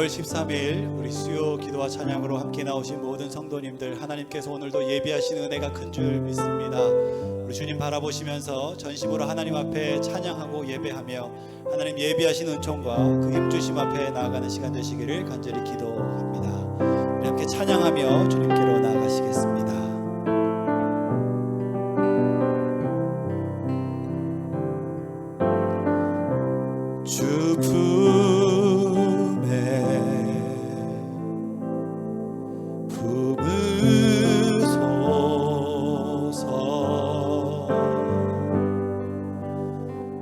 6월 13일 우리 수요 기도와 찬양으로 함께 나오신 모든 성도님들, 하나님께서 오늘도 예비하신 은혜가 큰 줄 믿습니다. 우리 주님 바라보시면서 전심으로 하나님 앞에 찬양하고 예배하며 하나님 예비하신 은총과 그 힘주심 앞에 나아가는 시간 되시기를 간절히 기도합니다. 우리 함께 찬양하며 주님께로 나아가시겠습니다. 주 품에 품으소서.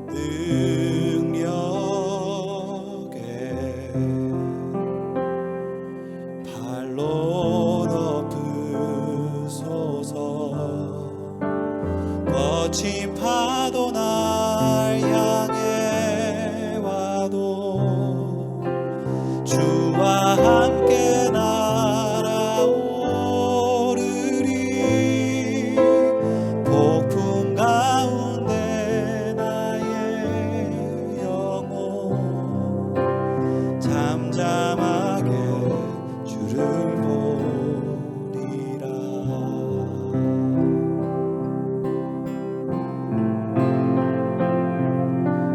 능력에 발로 덮으소서. 거친 파도 날 향해 와도 주와 함께 날아오르리. 폭풍 가운데 나의 영혼 잠잠하게 주를 보리라.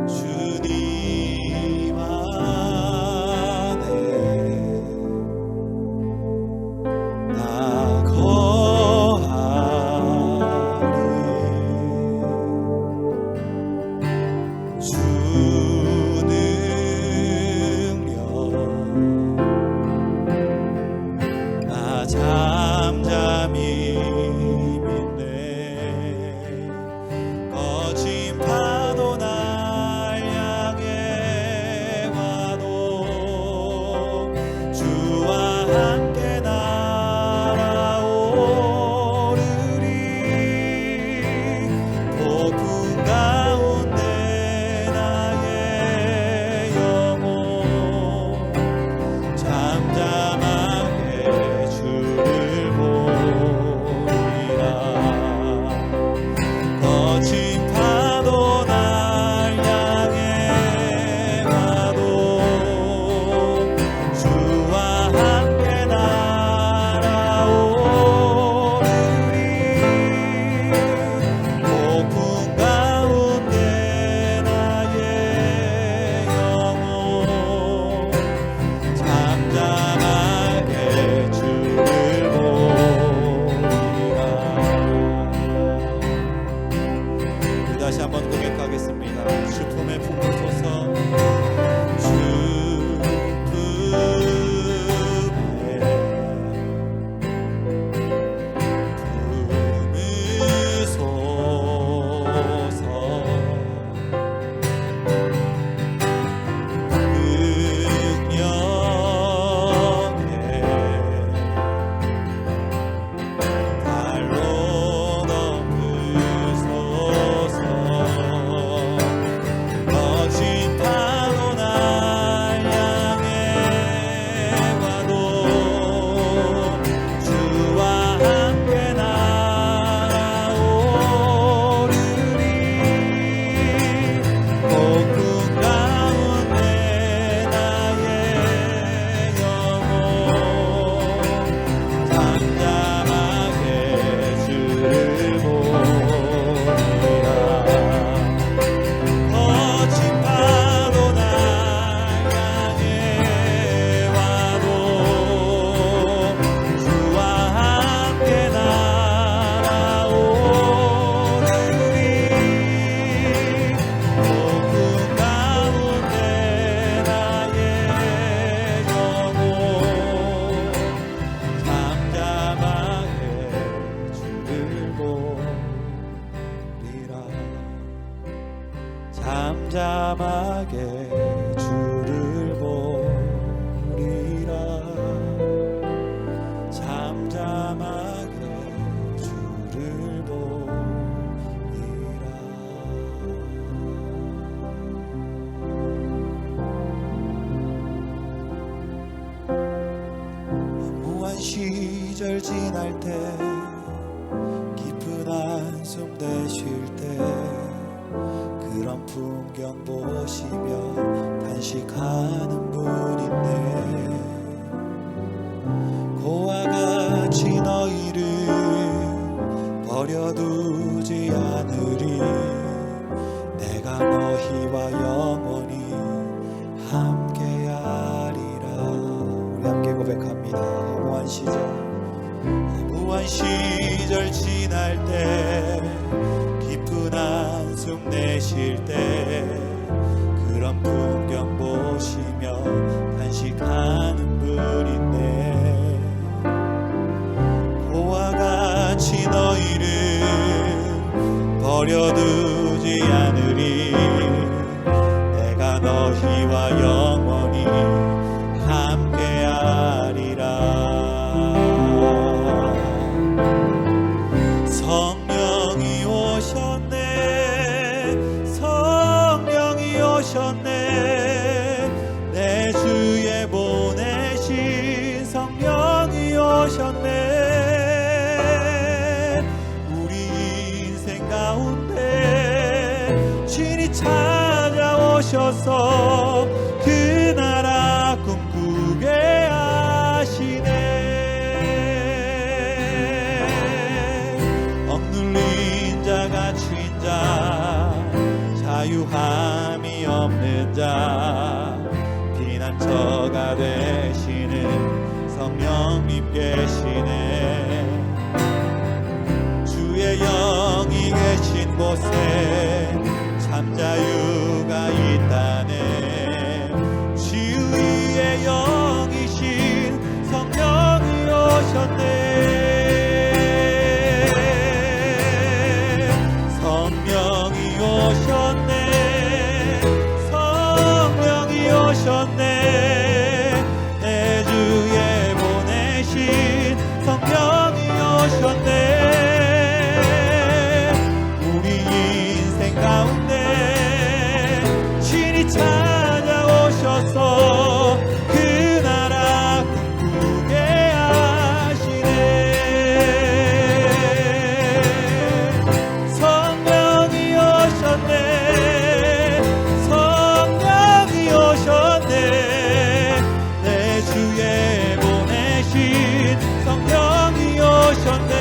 주님 안에 나 거하리. 주 능력 나 잠잠히 믿네. 거친 파도 날 향해 와도 주와 함께 날아오르리. 폭풍 가운데 나의 영혼 잠잠하게 주를 보리라. 거친 파도 날 향해 와도 주와 함께 날아오르리. 폭풍 가운데 나의 영혼 잠잠하게 주를 보리라. 우리 다시 한번 고백하겠습니다. 주 품에 품으소서. 주 품에 품으소서. 능력에 발로 덮으소서. 거친 파도 날 향해 와도 주와 함께 날아오르리. 폭풍 가운데 나의 영혼 잠잠하게 주를 보리라. 거친 파도 날 향해 와도 주와 함께 날아오르리. 폭풍 가운데 나의 영혼 잠잠하게 주를 보리라. 잠잠하게 주를 보리라. 잠잠하게 주를 보리라. 무한 시절 지날 때 깊은 한숨 내쉴 때 그런 풍경 보시며 단식하는 분인데 고와 같이 너희를 버려두지 않으리 내가 너희와 영원히 함께하리라. 우리 함께 고백합니다. 허무한 시절 지날 때 깊은 한숨 내쉴 때 그런 풍경 보시며 단식하는 분인데 고와 같이 너희를 버려두지 않으리 내가 너희와 영원히 함께하리라. 성령이 오셨네 성령이 오셨네 내 주에 보내신 성령이 오셨네 우리 인생 가운데 친히 찾아오셔서 그 나라 꿈꾸게 하시네. 억눌린 자 갇힌 자 자유함이 없는 자 피난처가 되시는 성령님 계시네. 주의 영이 계신 곳에 참 자유가 있다네. 지위의 영이신 성령이 오셨네. 성령이 오셨네 성령이 오셨네 내 주에 보내신 성령이 오셨네 우리 인생 가운데 친히 찾아오셔서 그 나라 꿈꾸게 하시네. 성령이 오셨네 성령이 오셨네 내 주에 보내신 성령이 오셨네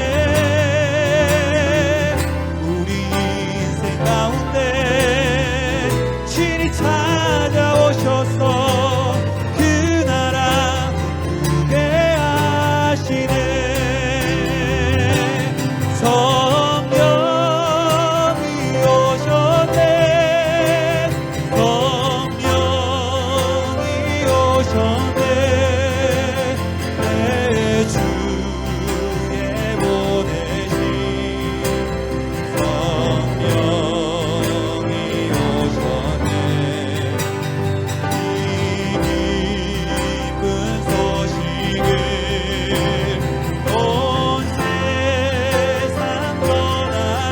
우리 인생 가운데 친히 찾아오셔서 그 나라 꿈꾸게 하시네. 성령이 오셨네 성령이 오셨네 내 주에 보내신 성령이 오셨네. 이 기쁜 소식을 온 세상 전하세.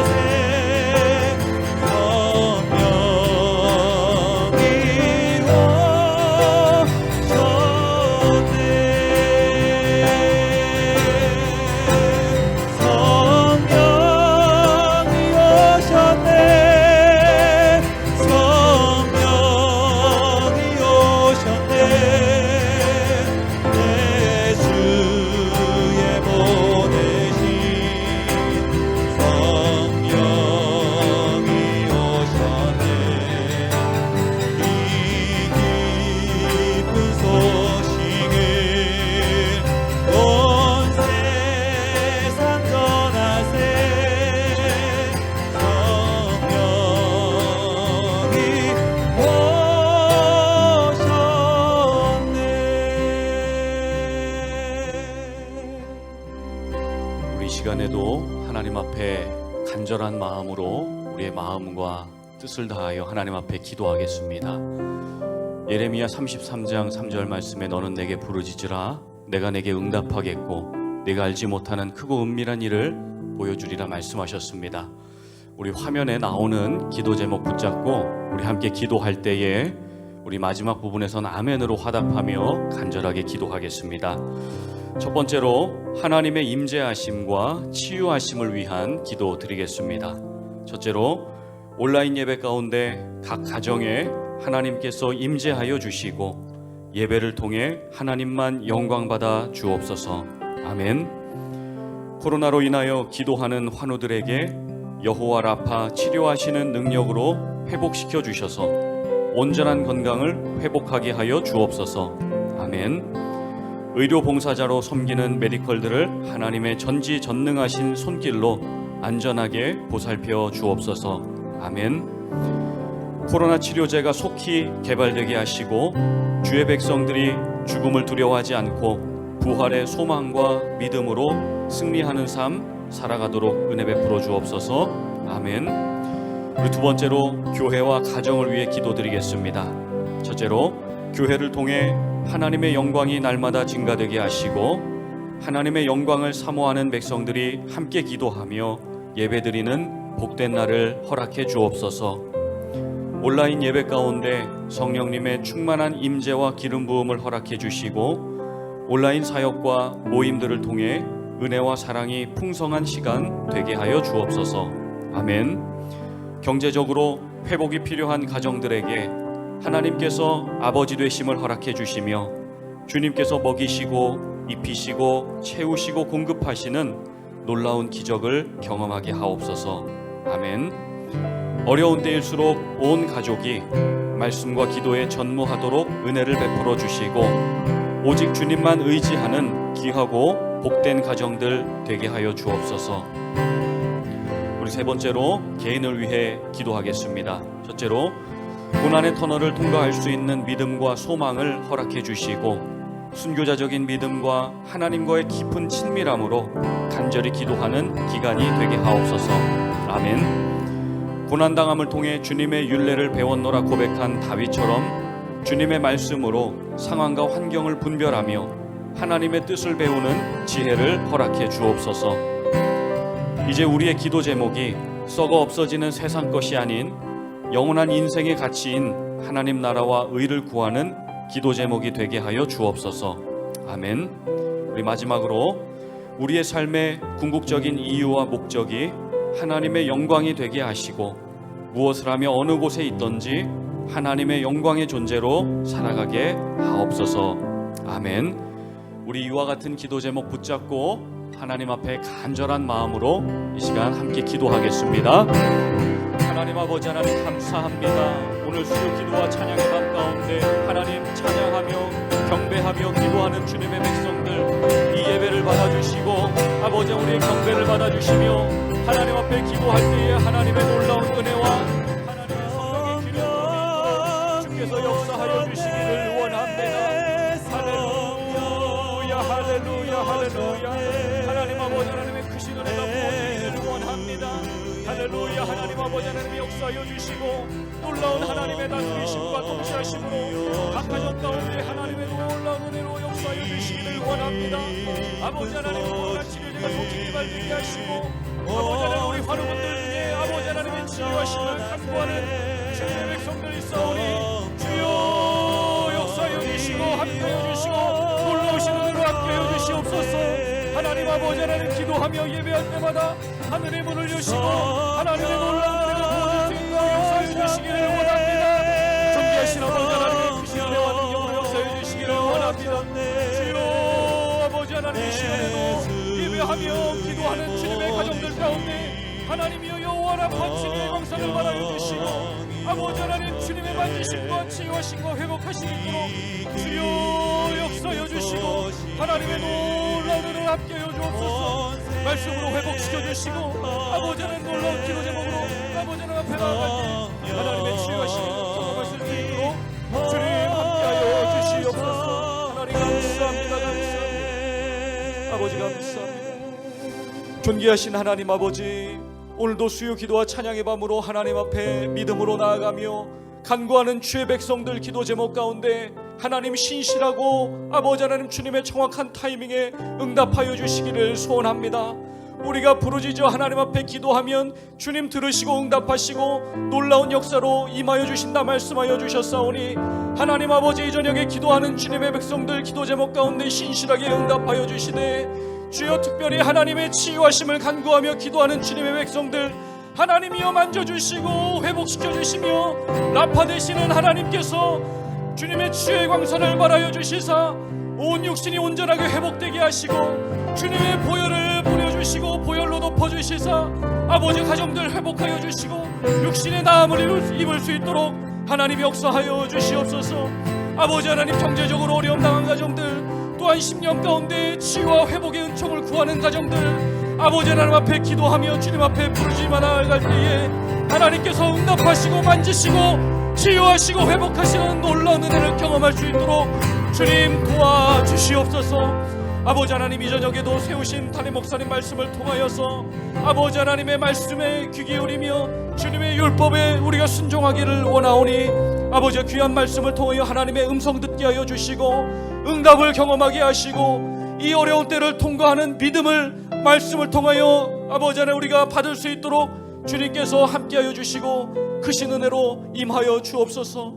시간에도 하나님 앞에 간절한 마음으로 우리의 마음과 뜻을 다하여 하나님 앞에 기도하겠습니다. 예레미야 33장 3절 말씀에 너는 내게 부르짖으라 내가 내게 응답하겠고 내가 알지 못하는 크고 은밀한 일을 보여주리라 말씀하셨습니다. 우리 화면에 나오는 기도 제목 붙잡고 우리 함께 기도할 때에 우리 마지막 부분에서는 아멘으로 화답하며 간절하게 기도하겠습니다. 첫 번째로 하나님의 임재하심과 치유하심을 위한 기도 드리겠습니다. 첫째로 온라인 예배 가운데 각 가정에 하나님께서 임재하여 주시고 예배를 통해 하나님만 영광받아 주옵소서. 아멘. 코로나로 인하여 기도하는 환우들에게 여호와 라파 치료하시는 능력으로 회복시켜 주셔서 온전한 건강을 회복하게 하여 주옵소서. 아멘. 의료 봉사자로 섬기는 메디컬들을 하나님의 전지전능하신 손길로 안전하게 보살펴 주옵소서. 아멘. 코로나 치료제가 속히 개발되게 하시고 주의 백성들이 죽음을 두려워하지 않고 부활의 소망과 믿음으로 승리하는 삶 살아가도록 은혜 베풀어 주옵소서. 아멘. 우리 두 번째로 교회와 가정을 위해 기도드리겠습니다. 첫째로 교회를 통해 하나님의 영광이 날마다 증가되게 하시고 하나님의 영광을 사모하는 백성들이 함께 기도하며 예배드리는 복된 날을 허락해 주옵소서. 온라인 예배 가운데 성령님의 충만한 임재와 기름 부음을 허락해 주시고 온라인 사역과 모임들을 통해 은혜와 사랑이 풍성한 시간 되게 하여 주옵소서. 아멘. 경제적으로 회복이 필요한 가정들에게 하나님께서 아버지 되심을 허락해 주시며 주님께서 먹이시고 입히시고 채우시고 공급하시는 놀라운 기적을 경험하게 하옵소서. 아멘. 어려운 때일수록 온 가족이 말씀과 기도에 전무하도록 은혜를 베풀어 주시고 오직 주님만 의지하는 귀하고 복된 가정들 되게 하여 주옵소서. 우리 세 번째로 개인을 위해 기도하겠습니다. 첫째로 고난의 터널을 통과할 수 있는 믿음과 소망을 허락해 주시고 순교자적인 믿음과 하나님과의 깊은 친밀함으로 간절히 기도하는 기간이 되게 하옵소서. 아멘. 고난당함을 통해 주님의 율례를 배웠노라 고백한 다윗처럼 주님의 말씀으로 상황과 환경을 분별하며 하나님의 뜻을 배우는 지혜를 허락해 주옵소서. 이제 우리의 기도 제목이 썩어 없어지는 세상 것이 아닌 영원한 인생의 가치인 하나님 나라와 의를 구하는 기도 제목이 되게 하여 주옵소서. 아멘. 우리 마지막으로 우리의 삶의 궁극적인 이유와 목적이 하나님의 영광이 되게 하시고 무엇을 하며 어느 곳에 있든지 하나님의 영광의 존재로 살아가게 하옵소서. 아멘. 우리 이와 같은 기도 제목 붙잡고 하나님 앞에 간절한 마음으로 이 시간 함께 기도하겠습니다. 하나님 아버지 하나님 감사합니다. 오늘 수요 기도와 찬양의 밤 가운데 하나님 찬양하며 경배하며 기도하는 주님의 백성들 이 예배를 받아주시고 아버지 우리의 경배를 받아주시며 하나님 앞에 기도할 때에 하나님의 놀라운 은혜와 하나님의 성령의 기름을 주께서 역사하여 주시기를 원합니다. 할렐루야 할렐루야 할렐루야. 하나님 아버지 하나님의 크신 은혜가 부어지기를 원합니다. 할렐루야. 하나님 아버지 하나님의 역사하여 주시고 놀라운 하나님의 다스리심과 통치하심으로 각 가정 가운데 하나님의 놀라운 은혜로 역사하여 주시기를 원합니다. 아버지 하나님 코로나 치료제가 속히 개발되게 하시고 아버지 하나님 우리 환우분들 중에 아버지 하나님의 치료하심을 간구하는 주님의 백성들 있사오니 주여 역사하여 주시고 함께하여 주시고 놀라우신 은혜로 함께하여 주시옵소서. 하나님 아버지 하나님 기도하며 예배할 때마다 하늘의 문을 여시고 하나님의 놀라운 은혜를 부어줄 수 있는 역사해 주시기를 원합니다. 존귀하신 아버지 하나님의 크신 은혜와 능력으로 역사해 주시기를 원합니다. 주여 아버지 하나님의 시간에도 예배하며 기도하는 주님의 가정들 가운데 하나님이여 여호와라 판치의 영광을 받아여 주시고 아버지 하나님 주님의 만지심과 치유하심과 회복하심이 있도록 주여 역사여 주시고 하나님의 놀라운 은혜를 함께하여 주옵소서. 말씀으로 회복시켜 주시고 아버지 하나님 놀라운 기도 제목으로 아버지 하나님 앞에 나아갈 때 하나님의 치유하심이 성공할 수 있도록 주님 함께하여 주시옵소서. 하나님 감사합니다. 감사합니다. 아버지 감사합니다. 존귀하신 하나님 아버지 오늘도 수요 기도와 찬양의 밤으로 하나님 앞에 믿음으로 나아가며 간구하는 주의 백성들 기도 제목 가운데 하나님 신실하고 아버지 하나님 주님의 정확한 타이밍에 응답하여 주시기를 소원합니다. 우리가 부르짖어 하나님 앞에 기도하면 주님 들으시고 응답하시고 놀라운 역사로 임하여 주신다 말씀하여 주셨사오니 하나님 아버지 이 저녁에 기도하는 주님의 백성들 기도 제목 가운데 신실하게 응답하여 주시되 주여 특별히 하나님의 치유하심을 간구하며 기도하는 주님의 백성들 하나님이여 만져주시고 회복시켜주시며 라파 되시는 하나님께서 주님의 치유의 광선을 말하여 주시사 온 육신이 온전하게 회복되게 하시고 주님의 보혈을 뿌려주시고 보혈로 덮어주시사 아버지 가정들 회복하여 주시고 육신의 나음을 입을 수 있도록 하나님이 역사하여 주시옵소서. 아버지 하나님, 경제적으로 어려움 당한 가정들, 또한 10년 가운데 치유와 회복의 은총을 구하는 가정들, 아버지 하나님 앞에 기도하며 주님 앞에 부르짖어 나아갈 때에 하나님께서 응답하시고 만지시고 치유하시고 회복하시는 놀라운 은혜를 경험할 수 있도록 주님 도와주시옵소서. 아버지 하나님, 이 저녁에도 세우신 담임 목사님 말씀을 통하여서 아버지 하나님의 말씀에 귀 기울이며 주님의 율법에 우리가 순종하기를 원하오니 아버지 귀한 말씀을 통하여 하나님의 음성 듣게 하여 주시고 응답을 경험하게 하시고 이 어려운 때를 통과하는 믿음을 말씀을 통하여 아버지 하나님 우리가 받을 수 있도록 주님께서 함께하여 주시고 크신 은혜로 임하여 주옵소서.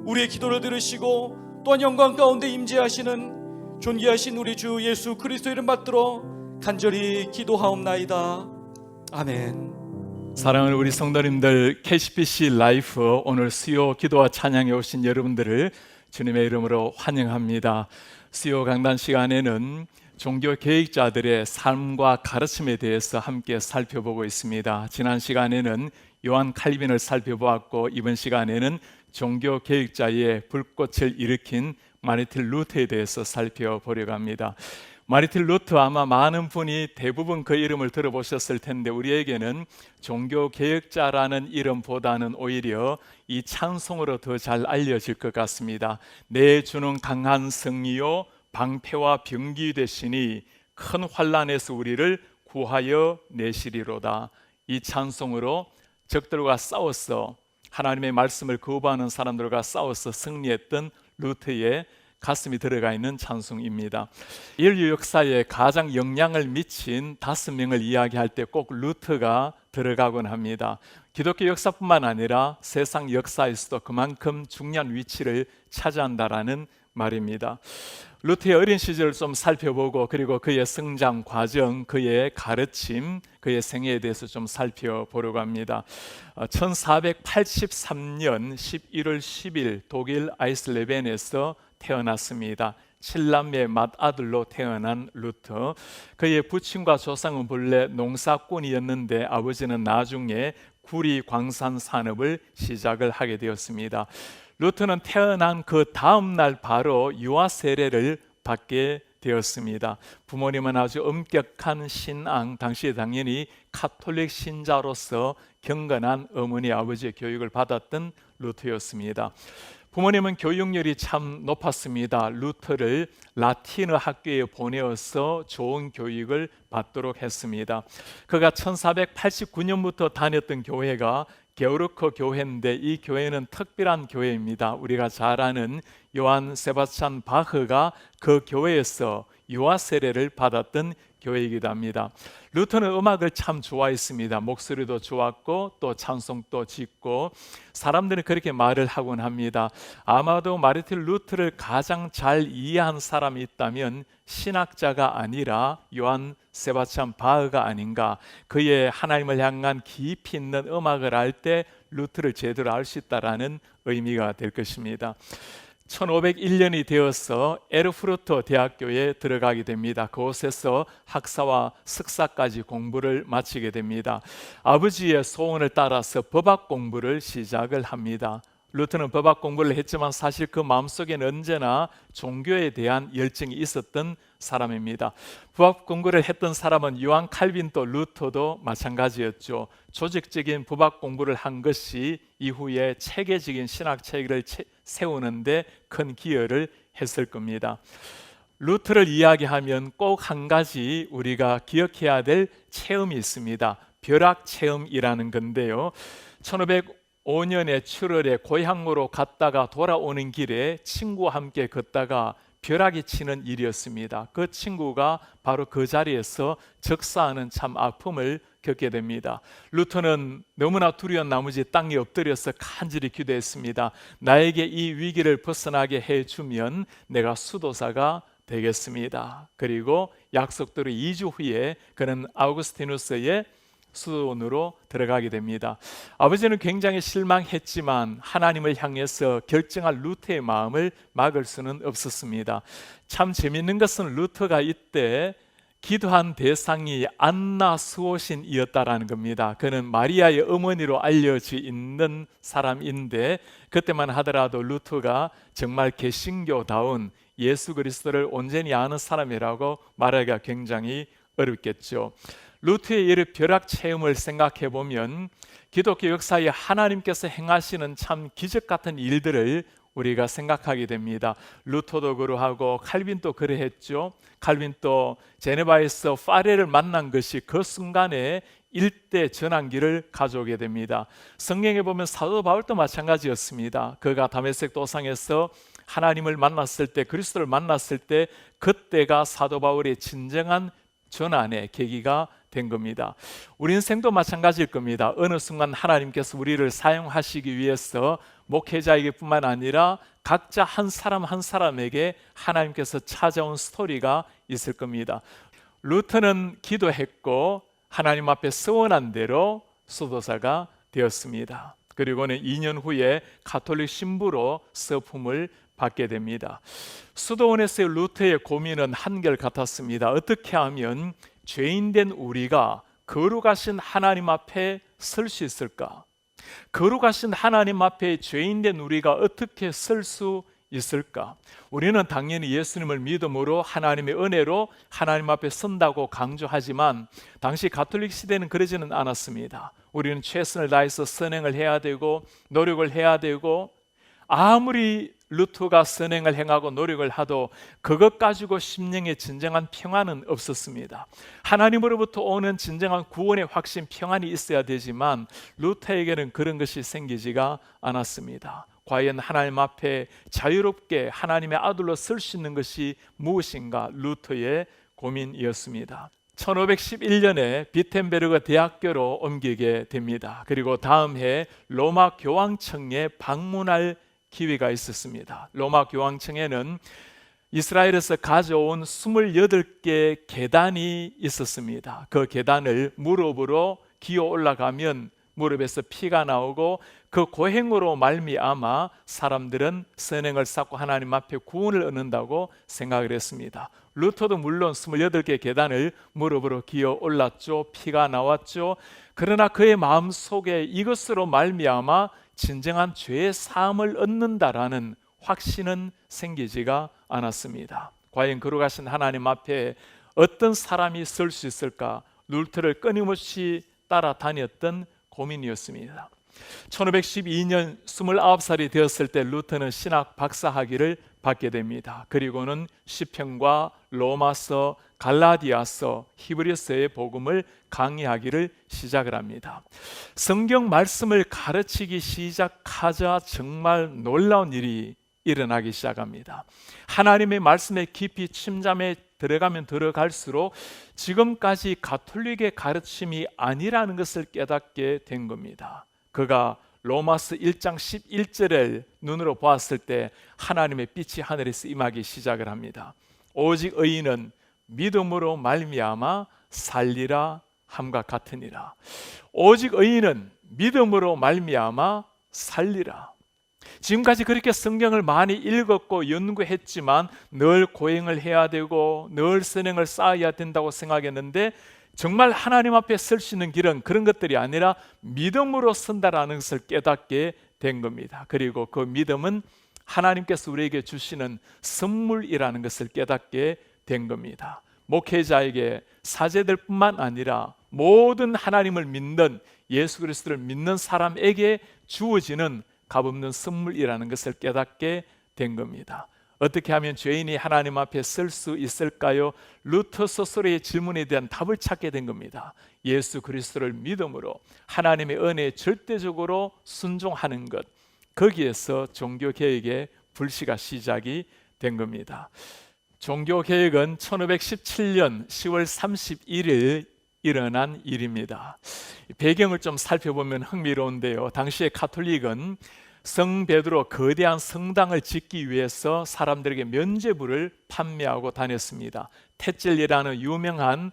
우리의 기도를 들으시고 또한 영광 가운데 임재하시는 존귀하신 우리 주 예수 그리스도 이름 받들어 간절히 기도하옵나이다. 아멘. 사랑하는 우리 성도님들, KCPC 라이프 오늘 수요 기도와 찬양에 오신 여러분들을 주님의 이름으로 환영합니다. 수요 강단 시간에는 종교 계획자들의 삶과 가르침에 대해서 함께 살펴보고 있습니다. 지난 시간에는 요한 칼빈을 살펴보았고 이번 시간에는 종교 계획자의 불꽃을 일으킨 마르틴 루터에 대해서 살펴보려고 합니다. 마르틴 루터, 아마 많은 분이 대부분 그 이름을 들어보셨을 텐데 우리에게는 종교 개혁자라는 이름보다는 오히려 이 찬송으로 더 잘 알려질 것 같습니다. 내 주는 강한 성리요 방패와 병기 되시니 큰 환난에서 우리를 구하여 내시리로다. 이 찬송으로 적들과 싸워서 하나님의 말씀을 거부하는 사람들과 싸워서 승리했던 루터의 가슴이 들어가 있는 찬송입니다. 인류 역사에 가장 영향을 미친 5명을 이야기할 때 꼭 루터가 들어가곤 합니다. 기독교 역사뿐만 아니라 세상 역사에서도 그만큼 중요한 위치를 차지한다라는 말입니다. 루터의 어린 시절을 좀 살펴보고 그리고 그의 성장 과정, 그의 가르침, 그의 생애에 대해서 좀 살펴보려고 합니다. 1483년 11월 10일 독일 아이슬레벤에서 태어났습니다. 7남매 맏아들로 태어난 루터. 그의 부친과 조상은 본래 농사꾼이었는데 아버지는 나중에 구리 광산 산업을 시작을 하게 되었습니다. 루터는 태어난 그 다음 날 바로 유아 세례를 받게 되었습니다. 부모님은 아주 엄격한 신앙, 당시에 당연히 카톨릭 신자로서 경건한 어머니 아버지의 교육을 받았던 루터였습니다. 부모님은 교육열이 참 높았습니다. 루터를 라틴어 학교에 보내어서 좋은 교육을 받도록 했습니다. 그가 1489년부터 다녔던 교회가 게오르크 교회인데 이 교회는 특별한 교회입니다. 우리가 잘 아는 요한 세바스찬 바흐가 그 교회에서 유아 세례를 받았던 교회이기도 합니다. 루터는 음악을 참 좋아했습니다. 목소리도 좋았고 또 찬송도 짓고 사람들은 그렇게 말을 하곤 합니다. 아마도 마르틴 루터를 가장 잘 이해한 사람이 있다면 신학자가 아니라 요한 세바스찬 바흐가 아닌가. 그의 하나님을 향한 깊이 있는 음악을 알 때 루터를 제대로 알 수 있다라는 의미가 될 것입니다. 1501년이 되어서 에르푸르트 대학교에 들어가게 됩니다. 그곳에서 학사와 석사까지 공부를 마치게 됩니다. 아버지의 소원을 따라서 법학 공부를 시작을 합니다. 루터는 법학 공부를 했지만 사실 그 마음속에는 언제나 종교에 대한 열정이 있었던 사람입니다. 법학 공부를 했던 사람은 요한 칼빈도 루터도 마찬가지였죠. 조직적인 법학 공부를 한 것이 이후에 체계적인 신학 체계를 세우는데 큰 기여를 했을 겁니다. 루터를 이야기하면 꼭 한 가지 우리가 기억해야 될 체험이 있습니다. 벼락 체험이라는 건데요. 1505년에 7월에 고향으로 갔다가 돌아오는 길에 친구와 함께 걷다가 벼락이 치는 일이었습니다. 그 친구가 바로 그 자리에서 적사하는 참 아픔을 겪게 됩니다. 루터는 너무나 두려운 나머지 땅에 엎드려서 간절히 기도했습니다. 나에게 이 위기를 벗어나게 해주면 내가 수도사가 되겠습니다. 그리고 약속대로 2주 후에 그는 아우구스티누스의 수도원으로 들어가게 됩니다. 아버지는 굉장히 실망했지만 하나님을 향해서 결정할 루터의 마음을 막을 수는 없었습니다. 참 재미있는 것은 루터가 이때 기도한 대상이 안나 수호신이었다라는 겁니다. 그는 마리아의 어머니로 알려져 있는 사람인데 그때만 하더라도 루터가 정말 개신교다운 예수 그리스도를 온전히 아는 사람이라고 말하기가 굉장히 어렵겠죠. 루터의 이 벼락 체험을 생각해 보면 기독교 역사에 하나님께서 행하시는 참 기적 같은 일들을 우리가 생각하게 됩니다. 루터도 그러하고 칼빈도 그러했죠. 칼빈도 제네바에서 파레를 만난 것이 그 순간에 일대 전환기를 가져오게 됩니다. 성경에 보면 사도 바울도 마찬가지였습니다. 그가 다메섹 도상에서 하나님을 만났을 때, 그리스도를 만났을 때 그때가 사도 바울의 진정한 전환의 계기가 된 겁니다. 우리 인생도 마찬가지일 겁니다. 어느 순간 하나님께서 우리를 사용하시기 위해서 목회자에게 뿐만 아니라 각자 한 사람 한 사람에게 하나님께서 찾아온 스토리가 있을 겁니다. 루터는 기도했고 하나님 앞에 서원한 대로 수도사가 되었습니다. 그리고는 2년 후에 가톨릭 신부로 서품을 받게 됩니다. 수도원에서의 루터의 고민은 한결같았습니다. 어떻게 하면 죄인된 우리가 거룩하신 하나님 앞에 설 수 있을까? 거룩하신 하나님 앞에 죄인된 우리가 어떻게 설 수 있을까? 우리는 당연히 예수님을 믿음으로 하나님의 은혜로 하나님 앞에 선다고 강조하지만 당시 가톨릭 시대는 그러지는 않았습니다. 우리는 최선을 다해서 선행을 해야 되고 노력을 해야 되고 아무리 루터가 선행을 행하고 노력을 하도 그것 가지고 심령에 진정한 평안은 없었습니다. 하나님으로부터 오는 진정한 구원의 확신, 평안이 있어야 되지만 루터에게는 그런 것이 생기지가 않았습니다. 과연 하나님 앞에 자유롭게 하나님의 아들로 설 수 있는 것이 무엇인가 루터의 고민이었습니다. 1511년에 비텐베르그 대학교로 옮기게 됩니다. 그리고 다음 해 로마 교황청에 방문할 기회가 있었습니다. 로마 교황청에는 이스라엘에서 가져온 28개의 계단이 있었습니다. 그 계단을 무릎으로 기어 올라가면 무릎에서 피가 나오고 그 고행으로 말미암아 사람들은 선행을 쌓고 하나님 앞에 구원을 얻는다고 생각을 했습니다. 루터도 물론 28개의 계단을 무릎으로 기어 올랐죠. 피가 나왔죠. 그러나 그의 마음속에 이것으로 말미암아 진정한 죄의 사함을 얻는다라는 확신은 생기지가 않았습니다. 과연 거룩하신 하나님 앞에 어떤 사람이 설 수 있을까? 루터를 끊임없이 따라다녔던 고민이었습니다. 1512년 29살이 되었을 때 루터는 신학 박사학위를 받게 됩니다. 그리고는 시편과 로마서, 갈라디아서, 히브리서의 복음을 강의하기를 시작을 합니다. 성경 말씀을 가르치기 시작하자 정말 놀라운 일이 일어나기 시작합니다. 하나님의 말씀에 깊이 침잠해 들어가면 들어갈수록 지금까지 가톨릭의 가르침이 아니라는 것을 깨닫게 된 겁니다. 그가 로마서 1장 11절을 눈으로 보았을 때 하나님의 빛이 하늘에서 임하기 시작을 합니다. 오직 의인은 믿음으로 말미암아 살리라 함과 같으니라. 오직 의인은 믿음으로 말미암아 살리라. 지금까지 그렇게 성경을 많이 읽었고 연구했지만 늘 고행을 해야 되고 늘 선행을 쌓아야 된다고 생각했는데 정말 하나님 앞에 설 수 있는 길은 그런 것들이 아니라 믿음으로 선다라는 것을 깨닫게 된 겁니다. 그리고 그 믿음은 하나님께서 우리에게 주시는 선물이라는 것을 깨닫게 된 겁니다. 목회자에게 사제들뿐만 아니라 모든 하나님을 믿는 예수 그리스도를 믿는 사람에게 주어지는 값없는 선물이라는 것을 깨닫게 된 겁니다. 어떻게 하면 죄인이 하나님 앞에 설 수 있을까요? 루터 스스로의 질문에 대한 답을 찾게 된 겁니다. 예수 그리스도를 믿음으로 하나님의 은혜에 절대적으로 순종하는 것, 거기에서 종교개혁의 불씨가 시작이 된 겁니다. 종교개혁은 1517년 10월 31일 일어난 일입니다. 배경을 좀 살펴보면 흥미로운데요. 당시에 가톨릭은 성 베드로 거대한 성당을 짓기 위해서 사람들에게 면죄부를 판매하고 다녔습니다. 테젤리라는 유명한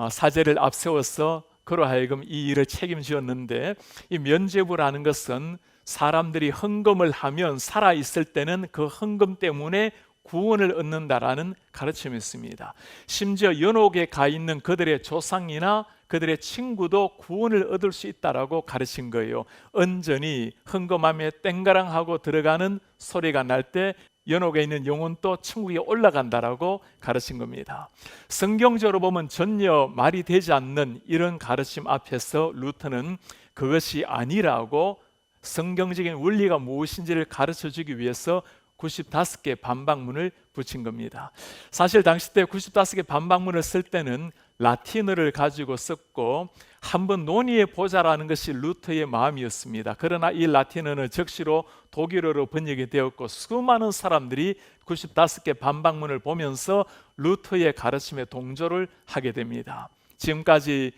사제를 앞세워서 그로 하여금 이 일을 책임지었는데, 이 면죄부라는 것은 사람들이 헌금을 하면 살아있을 때는 그 헌금 때문에 구원을 얻는다라는 가르침이었습니다. 심지어 연옥에 가 있는 그들의 조상이나 그들의 친구도 구원을 얻을 수 있다라고 가르친 거예요. 언전이 헌금함에 땡가랑하고 들어가는 소리가 날 때 연옥에 있는 영혼도 천국에 올라간다라고 가르친 겁니다. 성경적으로 보면 전혀 말이 되지 않는 이런 가르침 앞에서 루터는 그것이 아니라고 성경적인 원리가 무엇인지를 가르쳐주기 위해서 95개 반박문을 붙인 겁니다. 사실 당시 때 95개 반박문을 쓸 때는 라틴어를 가지고 썼고 한번 논의해 보자라는 것이 루터의 마음이었습니다. 그러나 이 라틴어는 적시로 독일어로 번역이 되었고 수많은 사람들이 95개 반박문을 보면서 루터의 가르침에 동조를 하게 됩니다. 지금까지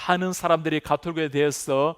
많은 사람들이 가톨릭에 대해서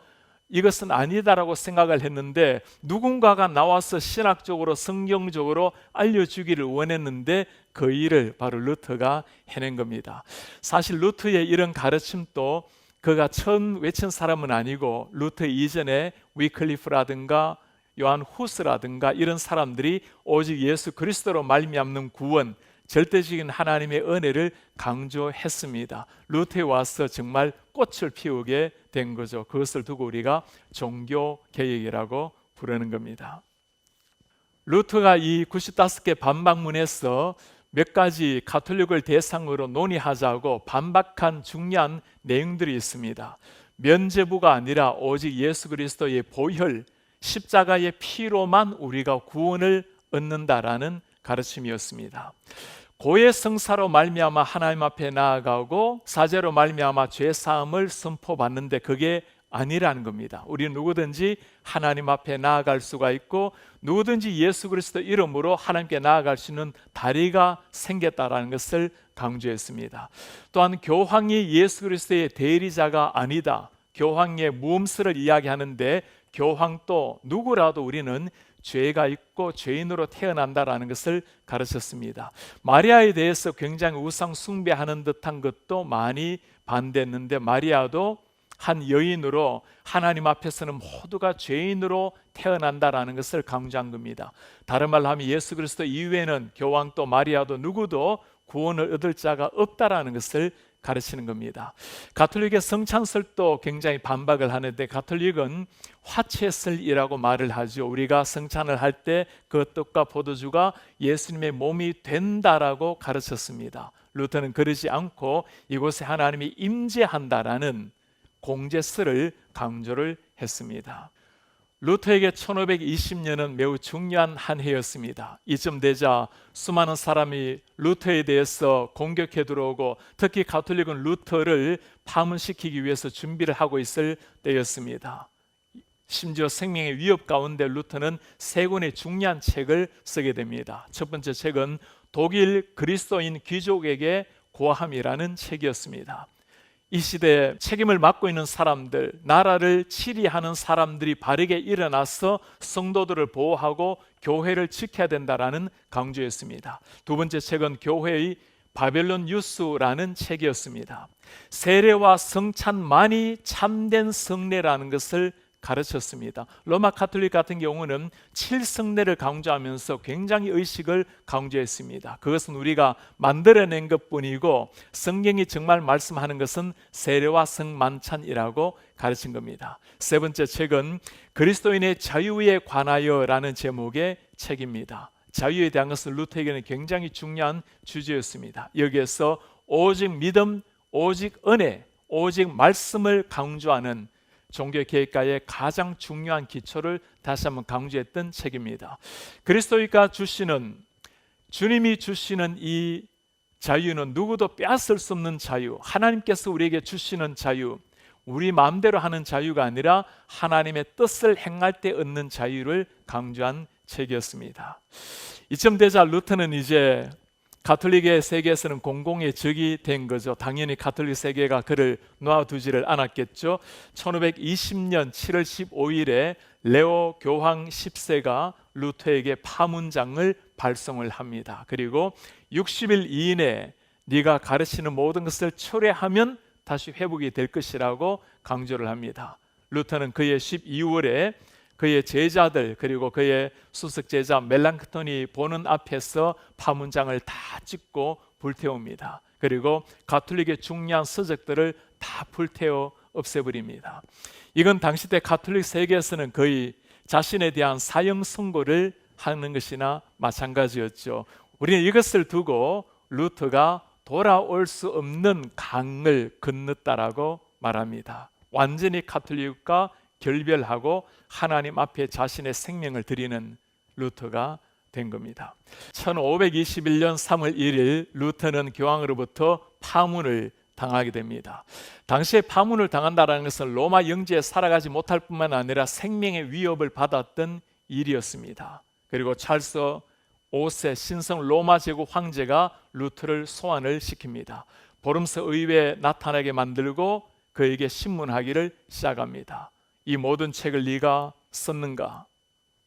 이것은 아니다라고 생각을 했는데 누군가가 나와서 신학적으로 성경적으로 알려주기를 원했는데 그 일을 바로 루터가 해낸 겁니다. 사실 루터의 이런 가르침도 그가 처음 외친 사람은 아니고 루터 이전에 위클리프라든가 요한 후스라든가 이런 사람들이 오직 예수 그리스도로 말미암는 구원, 절대적인 하나님의 은혜를 강조했습니다. 루터에 와서 정말 꽃을 피우게 된 거죠. 그것을 두고 우리가 종교 개혁이라고 부르는 겁니다. 루터가 이 95개 반박문에서 몇 가지 가톨릭을 대상으로 논의하자고 반박한 중요한 내용들이 있습니다. 면죄부가 아니라 오직 예수 그리스도의 보혈, 십자가의 피로만 우리가 구원을 얻는다라는 가르침이었습니다. 고의 성사로 말미암아 하나님 앞에 나아가고 사죄로 말미암아 죄 사함을 선포받는데 그게 아니라는 겁니다. 우리 누구든지 하나님 앞에 나아갈 수가 있고 누구든지 예수 그리스도 이름으로 하나님께 나아갈 수 있는 다리가 생겼다라는 것을 강조했습니다. 또한 교황이 예수 그리스도의 대리자가 아니다. 교황의 무음수를 이야기하는데 교황도 누구라도 우리는 죄가 있고 죄인으로 태어난다라는 것을 가르쳤습니다. 마리아에 대해서 굉장히 우상 숭배하는 듯한 것도 많이 반대했는데 마리아도 한 여인으로 하나님 앞에서는 모두가 죄인으로 태어난다라는 것을 강조한 겁니다. 다른 말로 하면 예수 그리스도 이외에는 교황도 마리아도 누구도 구원을 얻을 자가 없다라는 것을 가르치는 겁니다. 가톨릭의 성찬설도 굉장히 반박을 하는데 가톨릭은 화채설이라고 말을 하죠. 우리가 성찬을 할 때 그 떡과 포도주가 예수님의 몸이 된다라고 가르쳤습니다. 루터는 그러지 않고 이곳에 하나님이 임재한다라는 공제설을 강조를 했습니다. 루터에게 1520년은 매우 중요한 한 해였습니다. 이쯤 되자 수많은 사람이 루터에 대해서 공격해 들어오고 특히 가톨릭은 루터를 파문시키기 위해서 준비를 하고 있을 때였습니다. 심지어 생명의 위협 가운데 루터는 세 권의 중요한 책을 쓰게 됩니다. 첫 번째 책은 독일 그리스도인 귀족에게 고함이라는 책이었습니다. 이 시대에 책임을 맡고 있는 사람들, 나라를 치리하는 사람들이 바르게 일어나서 성도들을 보호하고 교회를 지켜야 된다라는 강조였습니다. 두 번째 책은 교회의 바벨론 뉴스라는 책이었습니다. 세례와 성찬만이 참된 성례라는 것을 가르쳤습니다. 로마 가톨릭 같은 경우는 7성례를 강조하면서 굉장히 의식을 강조했습니다. 그것은 우리가 만들어낸 것뿐이고 성경이 정말 말씀하는 것은 세례와 성만찬이라고 가르친 겁니다. 세 번째 책은 그리스도인의 자유에 관하여라는 제목의 책입니다. 자유에 대한 것은 루터에게는 굉장히 중요한 주제였습니다. 여기에서 오직 믿음, 오직 은혜, 오직 말씀을 강조하는 종교개혁가의 가장 중요한 기초를 다시 한번 강조했던 책입니다. 그리스도가 주시는, 주님이 주시는 이 자유는 누구도 빼앗을 수 없는 자유, 하나님께서 우리에게 주시는 자유, 우리 마음대로 하는 자유가 아니라 하나님의 뜻을 행할 때 얻는 자유를 강조한 책이었습니다. 이쯤 되자 루터는 이제 가톨릭의 세계에서는 공공의 적이 된 거죠. 당연히 가톨릭 세계가 그를 놔두지를 않았겠죠. 1520년 7월 15일에 레오 교황 10세가 루터에게 파문장을 발송을 합니다. 그리고 60일 이내에 네가 가르치는 모든 것을 철회하면 다시 회복이 될 것이라고 강조를 합니다. 루터는 그의 12월에 그의 제자들 그리고 그의 수석 제자 멜랑크톤이 보는 앞에서 파문장을 다 찍고 불태웁니다. 그리고 가톨릭의 중요한 서적들을 다 불태워 없애버립니다. 이건 당시 때 가톨릭 세계에서는 거의 자신에 대한 사형 선고를 하는 것이나 마찬가지였죠. 우리는 이것을 두고 루터가 돌아올 수 없는 강을 건넜다라고 말합니다. 완전히 가톨릭과 결별하고 하나님 앞에 자신의 생명을 드리는 루터가 된 겁니다. 1521년 3월 1일 루터는 교황으로부터 파문을 당하게 됩니다. 당시에 파문을 당한다는 것은 로마 영지에 살아가지 못할 뿐만 아니라 생명의 위협을 받았던 일이었습니다. 그리고 찰스 5세 신성 로마 제국 황제가 루터를 소환을 시킵니다. 보름스 의회에 나타나게 만들고 그에게 신문하기를 시작합니다. 이 모든 책을 네가 썼는가?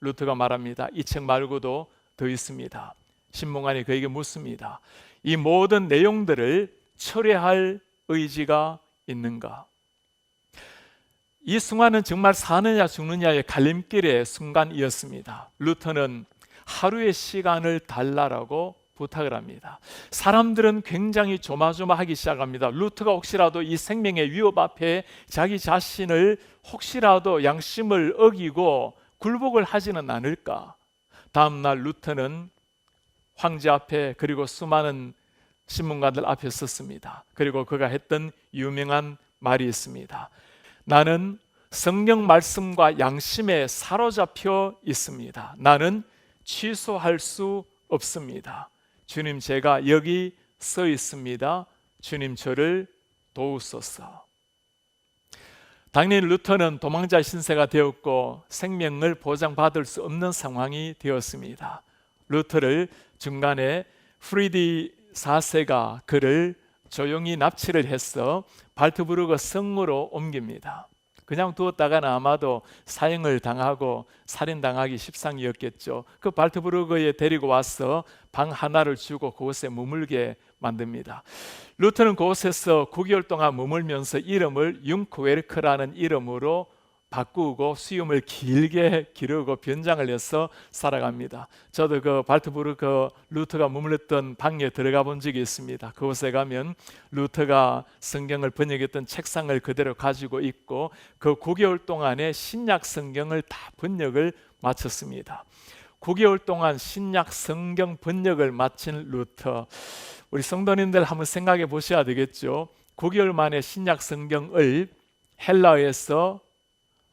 루터가 말합니다. 이 책 말고도 더 있습니다. 신문관이 그에게 묻습니다. 이 모든 내용들을 철회할 의지가 있는가? 이 순간은 정말 사느냐 죽느냐의 갈림길의 순간이었습니다. 루터는 하루의 시간을 달라라고 부탁을 합니다. 사람들은 굉장히 조마조마하기 시작합니다. 루터가 혹시라도 이 생명의 위협 앞에 자기 자신을 혹시라도 양심을 어기고 굴복을 하지는 않을까? 다음 날 루터는 황제 앞에 그리고 수많은 신문가들 앞에 섰습니다. 그리고 그가 했던 유명한 말이 있습니다. 나는 성경 말씀과 양심에 사로잡혀 있습니다. 나는 취소할 수 없습니다. 주님, 제가 여기 서 있습니다. 주님, 저를 도우소서. 당연히 루터는 도망자 신세가 되었고 생명을 보장받을 수 없는 상황이 되었습니다. 루터를 중간에 프리디 4세가 그를 조용히 납치를 해서 발트부르크 성으로 옮깁니다. 그냥 두었다가는 아마도 사형을 당하고 살인당하기 십상이었겠죠. 그 발트부르크에 데리고 와서 방 하나를 주고 그곳에 머물게 만듭니다. 루터는 그곳에서 9개월 동안 머물면서 이름을 융크웨르크라는 이름으로 바꾸고 수염을 길게 기르고 변장을 해서 살아갑니다. 저도 그 발트부르크 루터가 머물렀던 방에 들어가 본 적이 있습니다. 그곳에 가면 루터가 성경을 번역했던 책상을 그대로 가지고 있고 그 9개월 동안에 신약 성경을 다 번역을 마쳤습니다. 9개월 동안 신약 성경 번역을 마친 루터, 우리 성도님들 한번 생각해 보셔야 되겠죠. 9개월 만에 신약 성경을 헬라어에서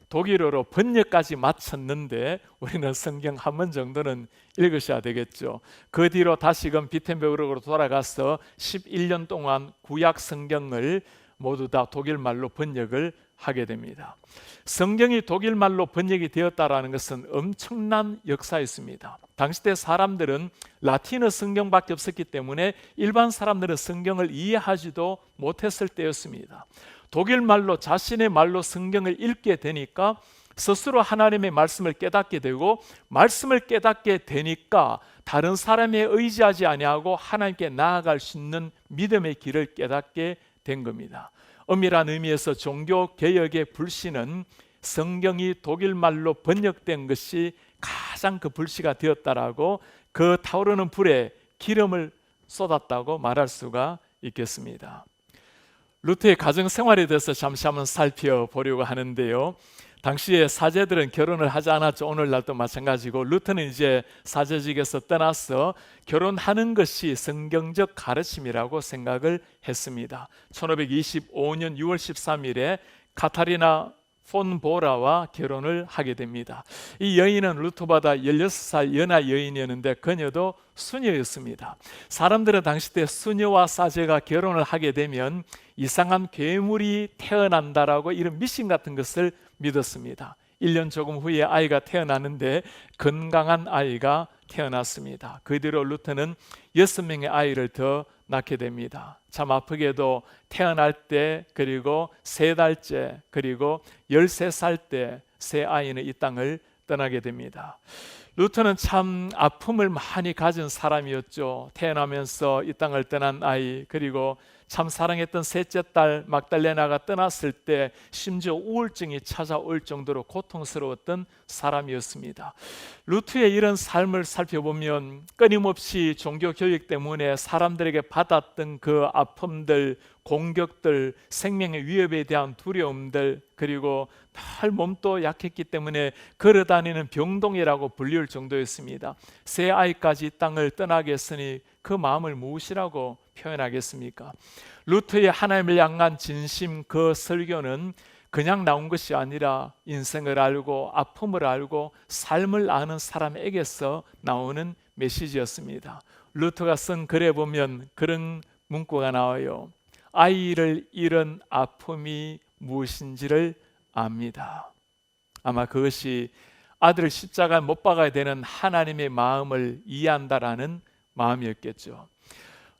독일어로 번역까지 마쳤는데 우리는 성경 한 번 정도는 읽으셔야 되겠죠. 그 뒤로 다시금 비텐베르크로 돌아가서 11년 동안 구약 성경을 모두 다 독일말로 번역을 하게 됩니다. 성경이 독일말로 번역이 되었다라는 것은 엄청난 역사였습니다. 당시 때 사람들은 라틴어 성경밖에 없었기 때문에 일반 사람들은 성경을 이해하지도 못했을 때였습니다. 독일말로 자신의 말로 성경을 읽게 되니까 스스로 하나님의 말씀을 깨닫게 되고 말씀을 깨닫게 되니까 다른 사람에 의지하지 아니하고 하나님께 나아갈 수 있는 믿음의 길을 깨닫게 된 겁니다. 엄밀한 의미에서 종교개혁의 불씨는 성경이 독일말로 번역된 것이 가장 그 불씨가 되었다라고 그 타오르는 불에 기름을 쏟았다고 말할 수가 있겠습니다. 루터의 가정생활에 대해서 잠시 한번 살펴보려고 하는데요. 당시에 사제들은 결혼을 하지 않았죠. 오늘날도 마찬가지고 루터는 이제 사제직에서 떠나서 결혼하는 것이 성경적 가르침이라고 생각을 했습니다. 1525년 6월 13일에 카타리나 폰 보라와 결혼을 하게 됩니다. 이 여인은 루터보다 16살 연하 여인이었는데 그녀도 수녀였습니다. 사람들은 당시 때 수녀와 사제가 결혼을 하게 되면 이상한 괴물이 태어난다라고 이런 미신 같은 것을 믿었습니다. 1년 조금 후에 아이가 태어나는데 건강한 아이가 태어났습니다. 그 뒤로 루터는 6명의 아이를 더 낳게 됩니다. 참 아프게도 태어날 때 그리고 3달째 그리고 13살 때 새 아이는 이 땅을 떠나게 됩니다. 루터는 참 아픔을 많이 가진 사람이었죠. 태어나면서 이 땅을 떠난 아이, 그리고 참 사랑했던 셋째 딸 막달레나가 떠났을 때 심지어 우울증이 찾아올 정도로 고통스러웠던 사람이었습니다. 루트의 이런 삶을 살펴보면 끊임없이 종교 교육 때문에 사람들에게 받았던 그 아픔들, 공격들, 생명의 위협에 대한 두려움들, 그리고 늘 몸도 약했기 때문에 걸어다니는 병동이라고 불릴 정도였습니다. 새 아이까지 땅을 떠나게 했으니 그 마음을 무엇이라고 표현하겠습니까? 루트의 하나님을 향한 진심, 그 설교는 그냥 나온 것이 아니라 인생을 알고 아픔을 알고 삶을 아는 사람에게서 나오는 메시지였습니다. 루트가 쓴 글에 보면 그런 문구가 나와요. 아이를 잃은 아픔이 무엇인지를 압니다. 아마 그것이 아들을 십자가에 못 박아야 되는 하나님의 마음을 이해한다라는 마음이었겠죠.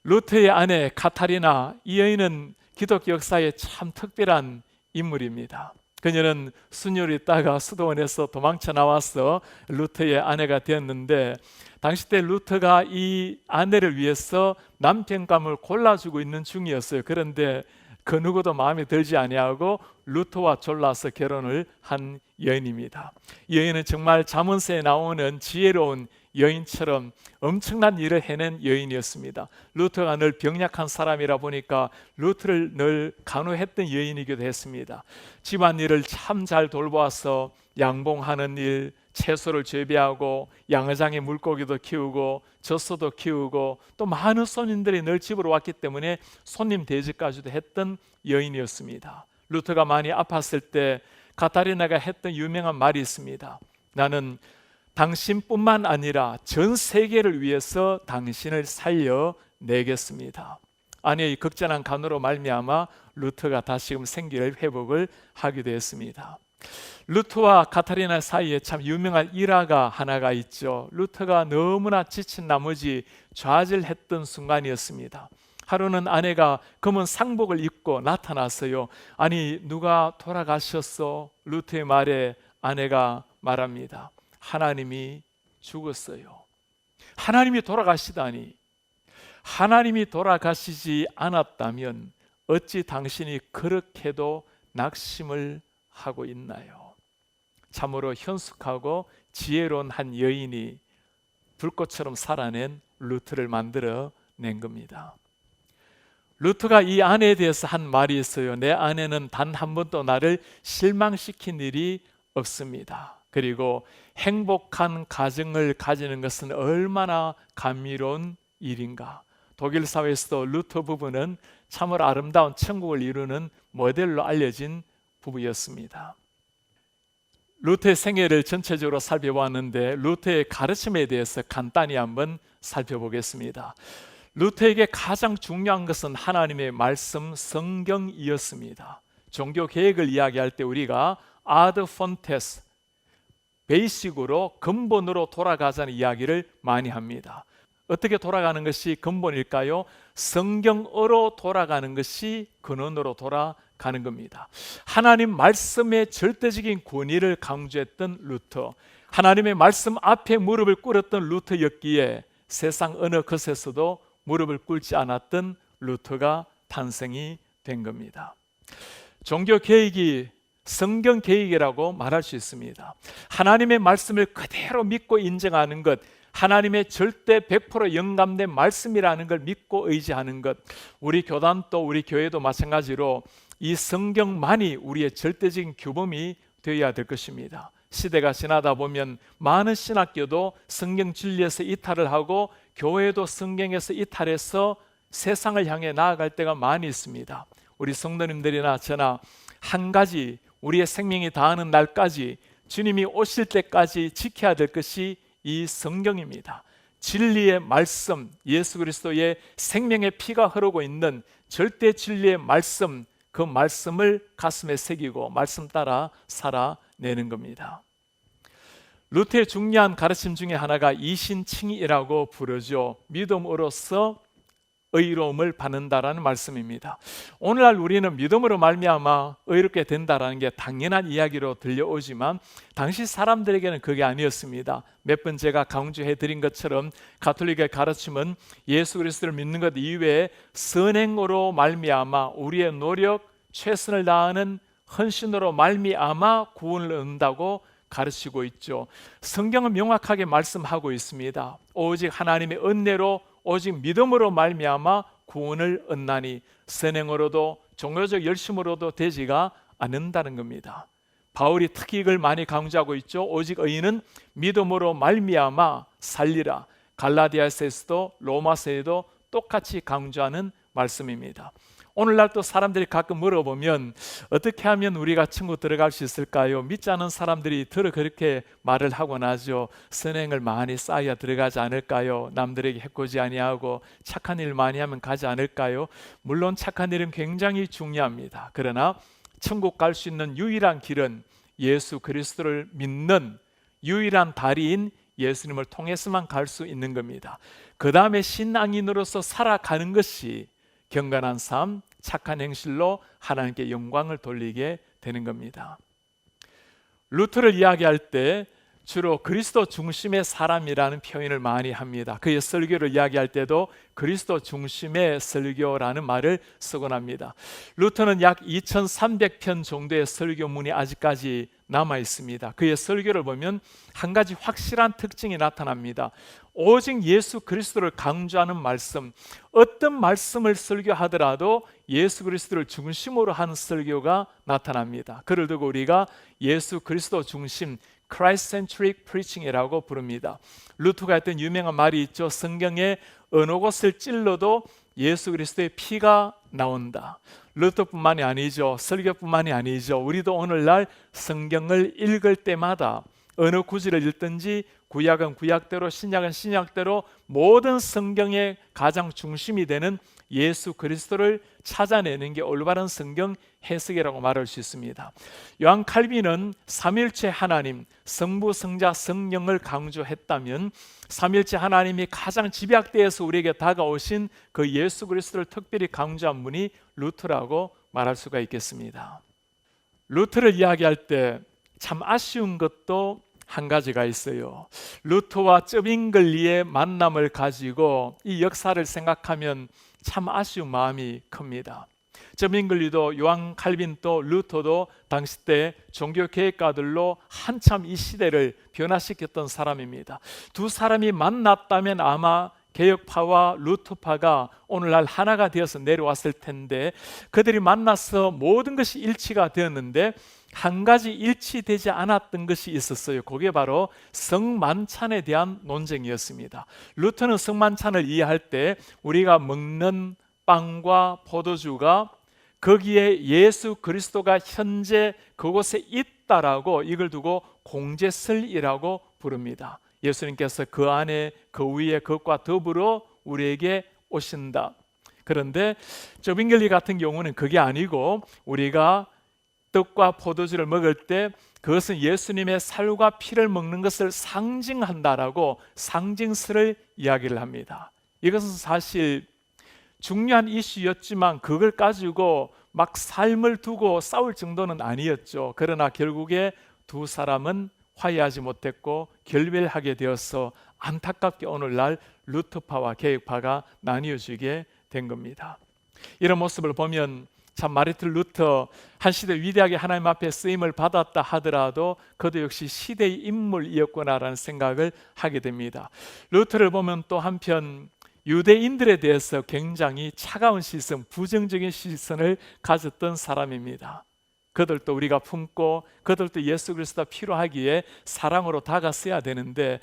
루트의 아내 카타리나, 이 여인은 기독교 역사에 참 특별한 인물입니다. 그녀는 수녀로 있다가 수도원에서 도망쳐 나와서 루트의 아내가 되었는데, 당시 때 루트가 이 아내를 위해서 남편감을 골라주고 있는 중이었어요. 그런데 그 누구도 마음에 들지 아니하고 루트와 졸라서 결혼을 한 여인입니다. 이 여인은 정말 잠언서에 나오는 지혜로운 여인처럼 엄청난 일을 해낸 여인이었습니다. 루트가 늘 병약한 사람이라 보니까 루트를 늘 간호했던 여인이기도 했습니다. 집안일을 참 잘 돌보아서 양봉하는 일, 채소를 재배하고 양어장에 물고기도 키우고 젖소도 키우고 또 많은 손님들이 늘 집으로 왔기 때문에 손님 대접까지도 했던 여인이었습니다. 루트가 많이 아팠을 때 카타리나가 했던 유명한 말이 있습니다. 나는 당신뿐만 아니라 전 세계를 위해서 당신을 살려내겠습니다. 아내의 극진한 간호로 말미암아 루트가 다시금 생기를 회복을 하게 되었습니다. 루트와 카타리나 사이에 참 유명한 일화가 하나가 있죠. 루트가 너무나 지친 나머지 좌절했던 순간이었습니다. 하루는 아내가 검은 상복을 입고 나타났어요. 아니, 누가 돌아가셨어? 루트의 말에 아내가 말합니다. 하나님이 죽었어요. 하나님이 돌아가시다니. 하나님이 돌아가시지 않았다면 어찌 당신이 그렇게도 낙심을 하고 있나요? 참으로 현숙하고 지혜로운 한 여인이 불꽃처럼 살아낸 루트를 만들어 낸 겁니다. 루트가 이 아내에 대해서 한 말이 있어요. 내 아내는 단 한 번도 나를 실망시킨 일이 없습니다. 그리고 행복한 가정을 가지는 것은 얼마나 감미로운 일인가. 독일 사회에서도 루트 부부는 참으로 아름다운 천국을 이루는 모델로 알려진 부부였습니다. 루트의 생애를 전체적으로 살펴보았는데 루트의 가르침에 대해서 간단히 한번 살펴보겠습니다. 루트에게 가장 중요한 것은 하나님의 말씀, 성경이었습니다. 종교 개혁을 이야기할 때 우리가 아드 폰테스, 베이식으로 근본으로 돌아가자는 이야기를 많이 합니다. 어떻게 돌아가는 것이 근본일까요? 성경으로 돌아가는 것이 근원으로 돌아가는 겁니다. 하나님 말씀의 절대적인 권위를 강조했던 루터, 하나님의 말씀 앞에 무릎을 꿇었던 루터였기에 세상 어느 것에서도 무릎을 꿇지 않았던 루터가 탄생이 된 겁니다. 종교 개혁이 성경 개혁이라고 말할 수 있습니다. 하나님의 말씀을 그대로 믿고 인정하는 것, 하나님의 절대 100% 영감된 말씀이라는 걸 믿고 의지하는 것, 우리 교단도 우리 교회도 마찬가지로 이 성경만이 우리의 절대적인 규범이 되어야 될 것입니다. 시대가 지나다 보면 많은 신학교도 성경 진리에서 이탈을 하고 교회도 성경에서 이탈해서 세상을 향해 나아갈 때가 많이 있습니다. 우리 성도님들이나 저나 한 가지 우리의 생명이 다하는 날까지 주님이 오실 때까지 지켜야 될 것이 이 성경입니다. 진리의 말씀, 예수 그리스도의 생명의 피가 흐르고 있는 절대 진리의 말씀, 그 말씀을 가슴에 새기고 말씀 따라 살아내는 겁니다. 루터의 중요한 가르침 중에 하나가 이신칭의라고 부르죠. 믿음으로써 의로움을 받는다라는 말씀입니다. 오늘날 우리는 믿음으로 말미암아 의롭게 된다라는 게 당연한 이야기로 들려오지만 당시 사람들에게는 그게 아니었습니다. 몇 번 제가 강조해 드린 것처럼 가톨릭의 가르침은 예수 그리스도를 믿는 것 이외에 선행으로 말미암아 우리의 노력, 최선을 다하는 헌신으로 말미암아 구원을 얻는다고 가르치고 있죠. 성경은 명확하게 말씀하고 있습니다. 오직 하나님의 은혜로 오직 믿음으로 말미암아 구원을 얻나니 선행으로도 종교적 열심으로도 되지가 않는다는 겁니다. 바울이 특히 이걸 많이 강조하고 있죠. 오직 의인은 믿음으로 말미암아 살리라. 갈라디아서에서도 로마서에도 똑같이 강조하는 말씀입니다. 오늘날 또 사람들이 가끔 물어보면 어떻게 하면 우리가 천국 들어갈 수 있을까요? 믿지 않은 사람들이 들어 그렇게 말을 하곤 하죠. 선행을 많이 쌓아야 들어가지 않을까요? 남들에게 해코지 아니하고 착한 일 많이 하면 가지 않을까요? 물론 착한 일은 굉장히 중요합니다. 그러나 천국 갈 수 있는 유일한 길은 예수 그리스도를 믿는 유일한 다리인 예수님을 통해서만 갈 수 있는 겁니다. 그 다음에 신앙인으로서 살아가는 것이 경건한 삶, 착한 행실로 하나님께 영광을 돌리게 되는 겁니다. 루터를 이야기할 때 주로 그리스도 중심의 사람이라는 표현을 많이 합니다. 그의 설교를 이야기할 때도 그리스도 중심의 설교라는 말을 쓰곤 합니다. 루터는 약 2300편 정도의 설교문이 아직까지 남아 있습니다. 그의 설교를 보면 한 가지 확실한 특징이 나타납니다. 오직 예수 그리스도를 강조하는 말씀, 어떤 말씀을 설교하더라도 예수 그리스도를 중심으로 하는 설교가 나타납니다. 그를 두고 우리가 예수 그리스도 중심 Christ-centric preaching이라고 부릅니다. 루터가 했던 유명한 말이 있죠. 성경의 어느 곳을 찔러도 예수 그리스도의 피가 나온다. 루터뿐만이 아니죠. 설교뿐만이 아니죠. 우리도 오늘날 성경을 읽을 때마다 어느 구절을 읽든지 구약은 구약대로 신약은 신약대로 모든 성경의 가장 중심이 되는 예수 그리스도를 찾아내는 게 올바른 성경 해석이라고 말할 수 있습니다. 요한 칼빈은 삼일체 하나님, 성부, 성자, 성령을 강조했다면 삼일체 하나님이 가장 집약되어서 우리에게 다가오신 그 예수 그리스도를 특별히 강조한 분이 루터라고 말할 수가 있겠습니다. 루터를 이야기할 때 참 아쉬운 것도 한 가지가 있어요. 루터와 쩌빙글리의 만남을 가지고 이 역사를 생각하면 참 아쉬운 마음이 큽니다. 쩌빙글리도 요한 칼빈도 루터도 당시 때 종교개혁가들로 한참 이 시대를 변화시켰던 사람입니다. 두 사람이 만났다면 아마 개혁파와 루터파가 오늘날 하나가 되어서 내려왔을 텐데 그들이 만나서 모든 것이 일치가 되었는데 한 가지 일치되지 않았던 것이 있었어요. 그게 바로 성만찬에 대한 논쟁이었습니다. 루터는 성만찬을 이해할 때 우리가 먹는 빵과 포도주가 거기에 예수 그리스도가 현재 그곳에 있다라고 이걸 두고 공제설이라고 부릅니다. 예수님께서 그 안에 그 위에 그것과 더불어 우리에게 오신다. 그런데 쩌빙글리 같은 경우는 그게 아니고 우리가 떡과 포도주를 먹을 때 그것은 예수님의 살과 피를 먹는 것을 상징한다라고 상징설을 이야기를 합니다. 이것은 사실 중요한 이슈였지만 그걸 가지고 막 삶을 두고 싸울 정도는 아니었죠. 그러나 결국에 두 사람은 화해하지 못했고 결별하게 되어서 안타깝게 오늘날 루터파와 개혁파가 나뉘어지게 된 겁니다. 이런 모습을 보면 참 마르틴 루터 한 시대 위대하게 하나님 앞에 쓰임을 받았다 하더라도 그도 역시 시대의 인물이었구나라는 생각을 하게 됩니다. 루터를 보면 또 한편 유대인들에 대해서 굉장히 차가운 시선, 부정적인 시선을 가졌던 사람입니다. 그들도 우리가 품고 그들도 예수 그리스도가 필요하기에 사랑으로 다가서야 되는데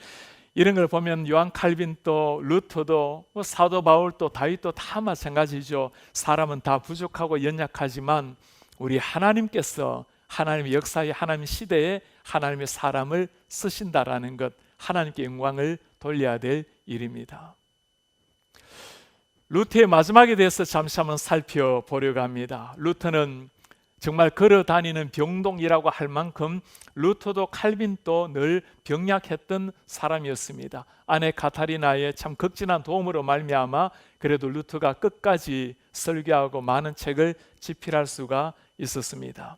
이런 걸 보면 요한 칼빈도 루터도 사도 바울도 다윗도 다 마찬가지죠. 사람은 다 부족하고 연약하지만 우리 하나님께서 하나님의 역사에 하나님의 시대에 하나님의 사람을 쓰신다라는 것, 하나님께 영광을 돌려야 될 일입니다. 루터의 마지막에 대해서 잠시 한번 살펴보려고 합니다. 루터는 정말 걸어 다니는 병동이라고 할 만큼 루터도 칼빈도 늘 병약했던 사람이었습니다. 아내 카타리나의 참 극진한 도움으로 말미암아 그래도 루터가 끝까지 설교하고 많은 책을 집필할 수가 있었습니다.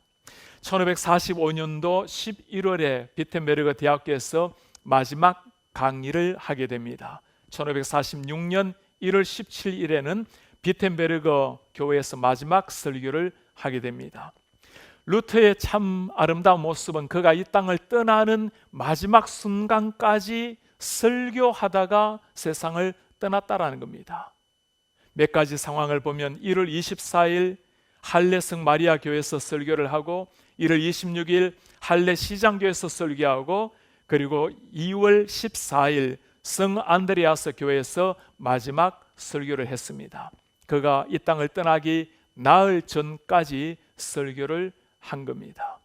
1545년도 11월에 비텐베르그 대학교에서 마지막 강의를 하게 됩니다. 1546년 1월 17일에는 비텐베르그 교회에서 마지막 설교를 하게 됩니다. 루터의 참 아름다운 모습은 그가 이 땅을 떠나는 마지막 순간까지 설교하다가 세상을 떠났다라는 겁니다. 몇 가지 상황을 보면 1월 24일 할레 성 마리아 교회에서 설교를 하고 1월 26일 할레 시장교회에서 설교하고 그리고 2월 14일 성 안드레아스 교회에서 마지막 설교를 했습니다. 그가 이 땅을 떠나기 나흘 전까지 설교를 한 겁니다.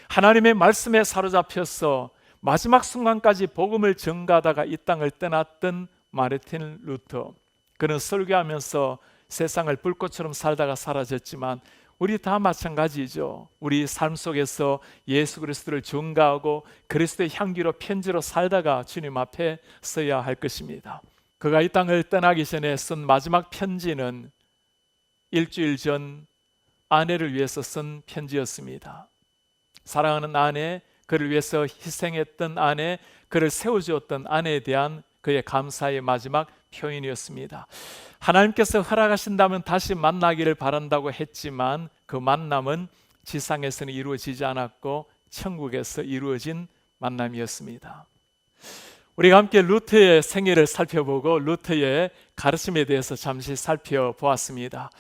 하나님의 말씀에 사로잡혀서 마지막 순간까지 복음을 전가하다가 이 땅을 떠났던 마르틴 루터. 그는 설교하면서 세상을 불꽃처럼 살다가 사라졌지만 우리 다 마찬가지죠. 우리 삶 속에서 예수 그리스도를 전가하고 그리스도의 향기로 편지로 살다가 주님 앞에 서야 할 것입니다. 그가 이 땅을 떠나기 전에 쓴 마지막 편지는 일주일 전 아내를 위해서 쓴 편지였습니다. 사랑하는 아내, 그를 위해서 희생했던 아내, 그를 세워주었던 아내에 대한 그의 감사의 마지막 표현이었습니다. 하나님께서 허락하신다면 다시 만나기를 바란다고 했지만 그 만남은 지상에서는 이루어지지 않았고 천국에서 이루어진 만남이었습니다. 우리가 함께 루터의 생애를 살펴보고 루터의 가르침에 대해서 잠시 살펴보았습니다.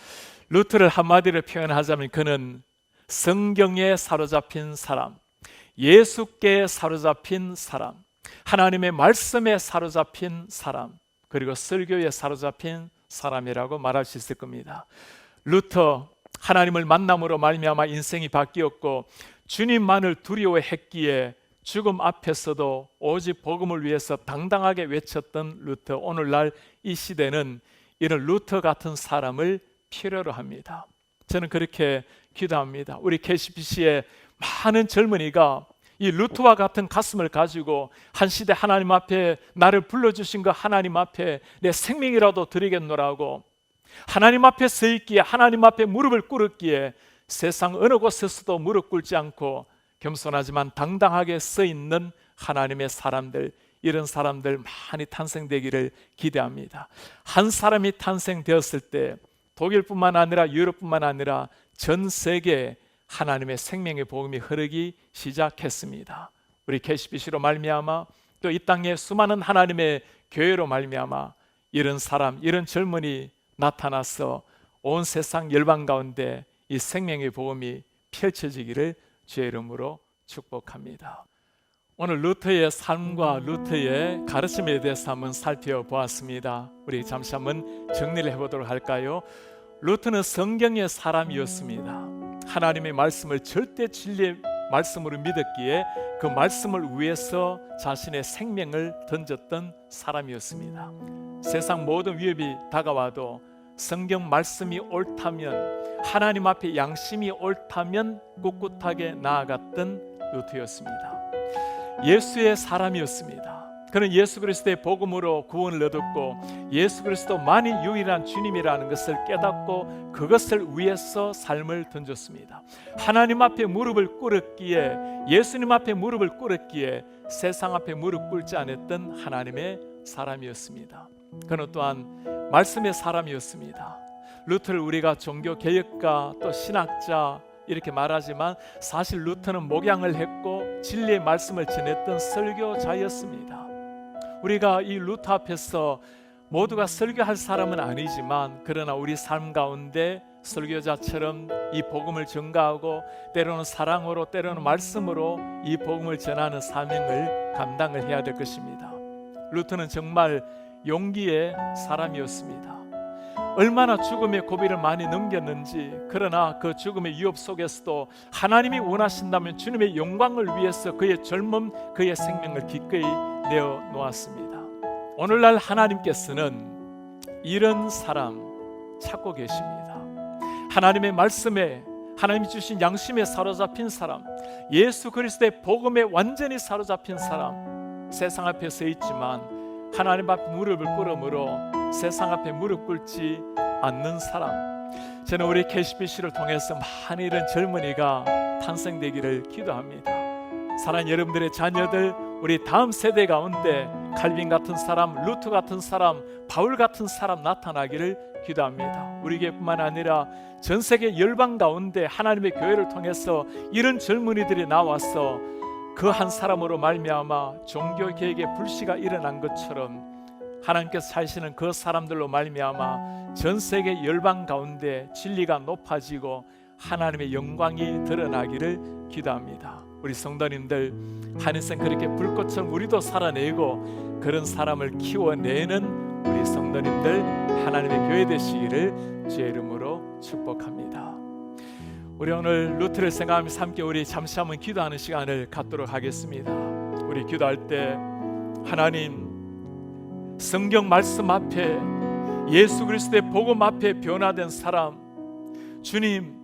루터를 한마디로 표현하자면 그는 성경에 사로잡힌 사람, 예수께 사로잡힌 사람, 하나님의 말씀에 사로잡힌 사람, 그리고 설교에 사로잡힌 사람이라고 말할 수 있을 겁니다. 루터 하나님을 만남으로 말미암아 인생이 바뀌었고 주님만을 두려워했기에 죽음 앞에서도 오직 복음을 위해서 당당하게 외쳤던 루터. 오늘날 이 시대는 이런 루터 같은 사람을 필요로 합니다. 저는 그렇게 기도합니다. 우리 KCBC의 많은 젊은이가 이 루터와 같은 가슴을 가지고 한 시대 하나님 앞에 나를 불러주신 그 하나님 앞에 내 생명이라도 드리겠노라고 하나님 앞에 서 있기에 하나님 앞에 무릎을 꿇었기에 세상 어느 곳에서도 무릎 꿇지 않고 겸손하지만 당당하게 서 있는 하나님의 사람들, 이런 사람들 많이 탄생되기를 기대합니다. 한 사람이 탄생되었을 때 독일뿐만 아니라 유럽뿐만 아니라 전 세계에 하나님의 생명의 복음이 흐르기 시작했습니다. 우리 KCBC로 말미암아 또 이 땅에 수많은 하나님의 교회로 말미암아 이런 사람, 이런 젊은이 나타나서 온 세상 열방 가운데 이 생명의 복음이 펼쳐지기를 주의 이름으로 축복합니다. 오늘 루터의 삶과 루터의 가르침에 대해서 한번 살펴보았습니다. 우리 잠시 한번 정리를 해보도록 할까요? 루터는 성경의 사람이었습니다. 하나님의 말씀을 절대 진리의 말씀으로 믿었기에 그 말씀을 위해서 자신의 생명을 던졌던 사람이었습니다. 세상 모든 위협이 다가와도 성경 말씀이 옳다면, 하나님 앞에 양심이 옳다면 꿋꿋하게 나아갔던 루터였습니다. 예수의 사람이었습니다. 그는 예수 그리스도의 복음으로 구원을 얻었고 예수 그리스도만이 유일한 주님이라는 것을 깨닫고 그것을 위해서 삶을 던졌습니다. 하나님 앞에 무릎을 꿇었기에, 예수님 앞에 무릎을 꿇었기에 세상 앞에 무릎 꿇지 않았던 하나님의 사람이었습니다. 그는 또한 말씀의 사람이었습니다. 루터를 우리가 종교개혁가 또 신학자 이렇게 말하지만 사실 루터는 목양을 했고 진리의 말씀을 전했던 설교자였습니다. 우리가 이 루터 앞에서 모두가 설교할 사람은 아니지만 그러나 우리 삶 가운데 설교자처럼 이 복음을 전가하고 때로는 사랑으로 때로는 말씀으로 이 복음을 전하는 사명을 감당을 해야 될 것입니다. 루터는 정말 용기의 사람이었습니다. 얼마나 죽음의 고비를 많이 넘겼는지, 그러나 그 죽음의 위협 속에서도 하나님이 원하신다면 주님의 영광을 위해서 그의 젊음, 그의 생명을 기꺼이 내어 놓았습니다. 오늘날 하나님께서는 이런 사람 찾고 계십니다. 하나님의 말씀에 하나님이 주신 양심에 사로잡힌 사람, 예수 그리스도의 복음에 완전히 사로잡힌 사람, 세상 앞에 서 있지만 하나님 앞에 무릎을 꿇음으로 세상 앞에 무릎 꿇지 않는 사람. 저는 우리 KCBC를 통해서 많은 이런 젊은이가 탄생되기를 기도합니다. 사랑하는 여러분들의 자녀들, 우리 다음 세대 가운데 칼빈 같은 사람, 루트 같은 사람, 바울 같은 사람 나타나기를 기도합니다. 우리 교회뿐만 아니라 전 세계 열방 가운데 하나님의 교회를 통해서 이런 젊은이들이 나와서 그 한 사람으로 말미암아 종교 개혁의 불씨가 일어난 것처럼 하나님께서 사시는 그 사람들로 말미암아 전 세계 열방 가운데 진리가 높아지고 하나님의 영광이 드러나기를 기도합니다. 우리 성도님들, 한인생 그렇게 불꽃처럼 우리도 살아내고 그런 사람을 키워내는 우리 성도님들 하나님의 교회 되시기를 주의 이름으로 축복합니다. 우리 오늘 루트를 생각하면서 함께 우리 잠시 한번 기도하는 시간을 갖도록 하겠습니다. 우리 기도할 때 하나님, 성경 말씀 앞에 예수 그리스도의 복음 앞에 변화된 사람, 주님,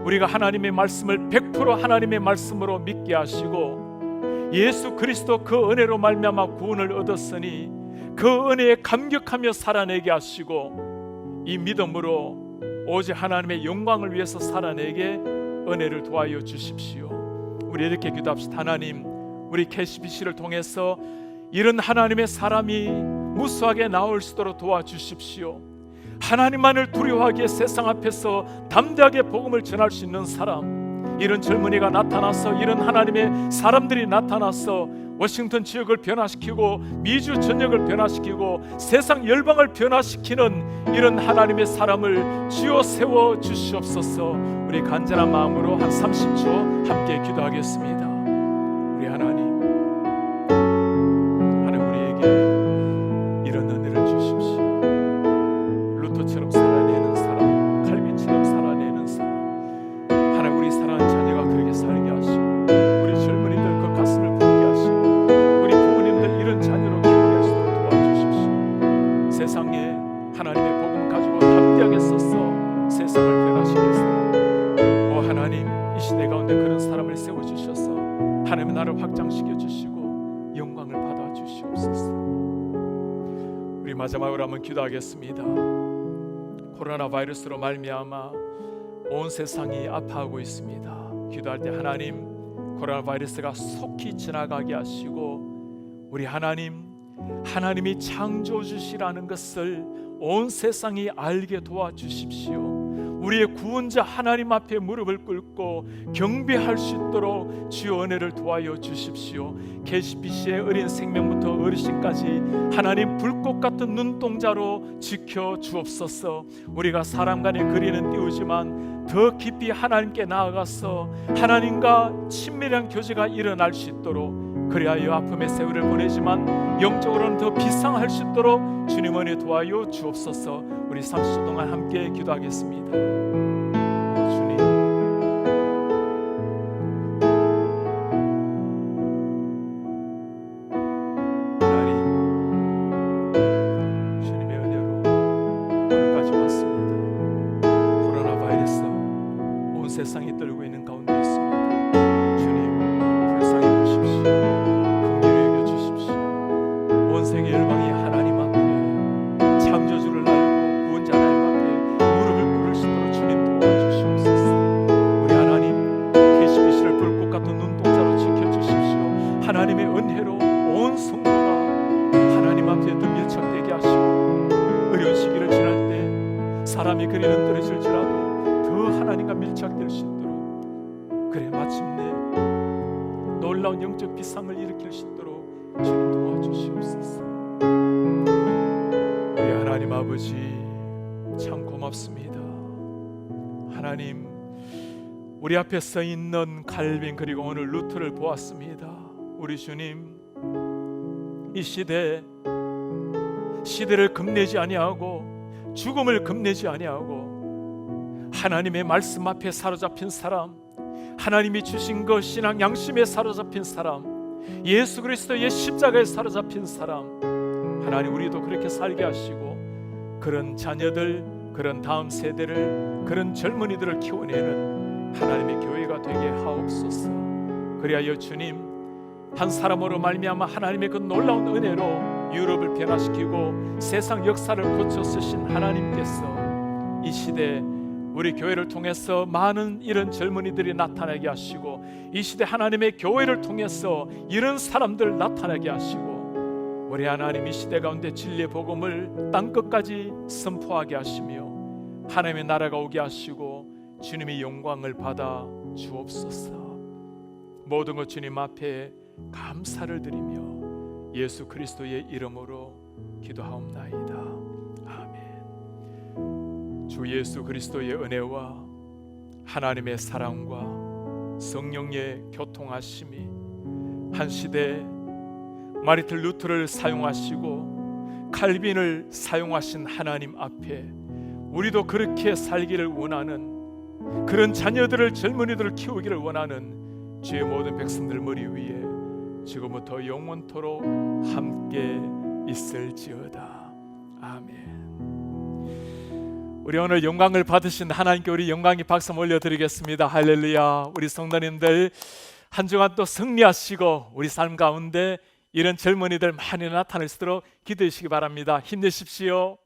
우리가 하나님의 말씀을 100% 하나님의 말씀으로 믿게 하시고 예수 그리스도 그 은혜로 말미암아 구원을 얻었으니 그 은혜에 감격하며 살아내게 하시고 이 믿음으로 오직 하나님의 영광을 위해서 살아내게 은혜를 도와여 주십시오. 우리 이렇게 기도합시다. 하나님, 우리 KCBC를 통해서 이런 하나님의 사람이 무수하게 나올 수 있도록 도와주십시오. 하나님만을 두려워하기에 세상 앞에서 담대하게 복음을 전할 수 있는 사람, 이런 젊은이가 나타나서 이런 하나님의 사람들이 나타나서 워싱턴 지역을 변화시키고 미주 전역을 변화시키고 세상 열방을 변화시키는 이런 하나님의 사람을 주여 세워 주시옵소서. 우리 간절한 마음으로 한 30초 함께 기도하겠습니다. 우리 하나님 우리에게 이런 은혜를 주십시오. 루터처럼 살아내는 사람, 칼빈처럼 살아내는 사람, 하나님 우리 사랑하는 자녀가 그렇게 살게 하시고 우리 젊은이들 그 가슴을 붓게 하시고 우리 부모님들 이런 자녀로 키워낼 수 있도록 도와주십시오. 세상에 하나님의 복음 가지고 담대하게 써서 세상을 변화시키사 하나님, 이 시대 가운데 그런 사람을 세워주셔서 하나님의 나라를 확장시켜 주시고 영광을 받아 주시옵소서. 우리 마지막으로 한번 기도하겠습니다. 코로나 바이러스로 말미암아 온 세상이 아파하고 있습니다. 기도할 때 하나님, 코로나 바이러스가 속히 지나가게 하시고 우리 하나님이 창조주시라는 것을 온 세상이 알게 도와주십시오. 우리의 구원자 하나님 앞에 무릎을 꿇고 경배할 수 있도록 주의 은혜를 도와여 주십시오. KCBC의 어린 생명부터 어르신까지 하나님 불꽃 같은 눈동자로 지켜 주옵소서. 우리가 사람 간의 거리는 띄우지만 더 깊이 하나님께 나아가서 하나님과 친밀한 교제가 일어날 수 있도록, 그리하여 아픔의 세월을 보내지만 영적으로는 더 비상할 수 있도록 주님 은혜 도와여 주옵소서. 우리 30초 동안 함께 기도하겠습니다. 주님, 하나님, 주님의 은혜로 오늘까지 왔습니다. 코로나 바이러스 온 세상이 떨고 있는 가운데 있습니다. 주님, 불쌍히 보십시오. 긍휼히 여겨 주십시오. 온 세계 열방이 하나님 앞에 창조주를 알고 구원자 하나님 앞에 무릎을 꿇을 수 있도록 주님 도와주시옵소서. 우리 하나님, KCBC를 불꽃 같은 눈동자로 지켜주십시오. 하나님의 은혜로 온 성도가 하나님 앞에 더 밀착되게 하시고 어려운 시기를 지날 때 사람이 그리는 떨어질지라도 더 하나님과 밀착될 수 있도록, 그래 마침내 놀라운 영적 비상을 일으킬 수 있도록 주님 도와주시옵소서. 우리 하나님 아버지 참 고맙습니다. 하나님, 우리 앞에 서 있는 칼빈 그리고 오늘 루트를 보았습니다. 우리 주님, 이 시대를 겁내지 아니하고 죽음을 겁내지 아니하고 하나님의 말씀 앞에 사로잡힌 사람, 하나님이 주신 것 신앙 양심에 사로잡힌 사람, 예수 그리스도의 십자가에 사로잡힌 사람, 하나님 우리도 그렇게 살게 하시고 그런 자녀들, 그런 다음 세대를, 그런 젊은이들을 키워내는 하나님의 교회가 되게 하옵소서. 그리하여 주님, 한 사람으로 말미암아 하나님의 그 놀라운 은혜로 유럽을 변화시키고 세상 역사를 고쳐 쓰신 하나님께서 이 시대 우리 교회를 통해서 많은 이런 젊은이들이 나타나게 하시고, 이 시대 하나님의 교회를 통해서 이런 사람들 나타나게 하시고, 우리 하나님 이 시대 가운데 진리의 복음을 땅끝까지 선포하게 하시며 하나님의 나라가 오게 하시고 주님의 영광을 받아 주옵소서. 모든 것 주님 앞에 감사를 드리며 예수 그리스도의 이름으로 기도하옵나이다. 아멘. 주 예수 그리스도의 은혜와 하나님의 사랑과 성령의 교통하심이 한 시대 마르틴 루터를 사용하시고 칼빈을 사용하신 하나님 앞에 우리도 그렇게 살기를 원하는, 그런 자녀들을, 젊은이들을 키우기를 원하는 주의 모든 백성들 머리 위에 지금부터 영원토록 함께 있을지어다. 아멘. 우리 오늘 영광을 받으신 하나님께 우리 영광의 박수 올려드리겠습니다. 할렐루야. 우리 성도님들 한 주간 또 승리하시고 우리 삶 가운데 이런 젊은이들 많이 나타날 수 있도록 기도해 주시기 바랍니다. 힘내십시오.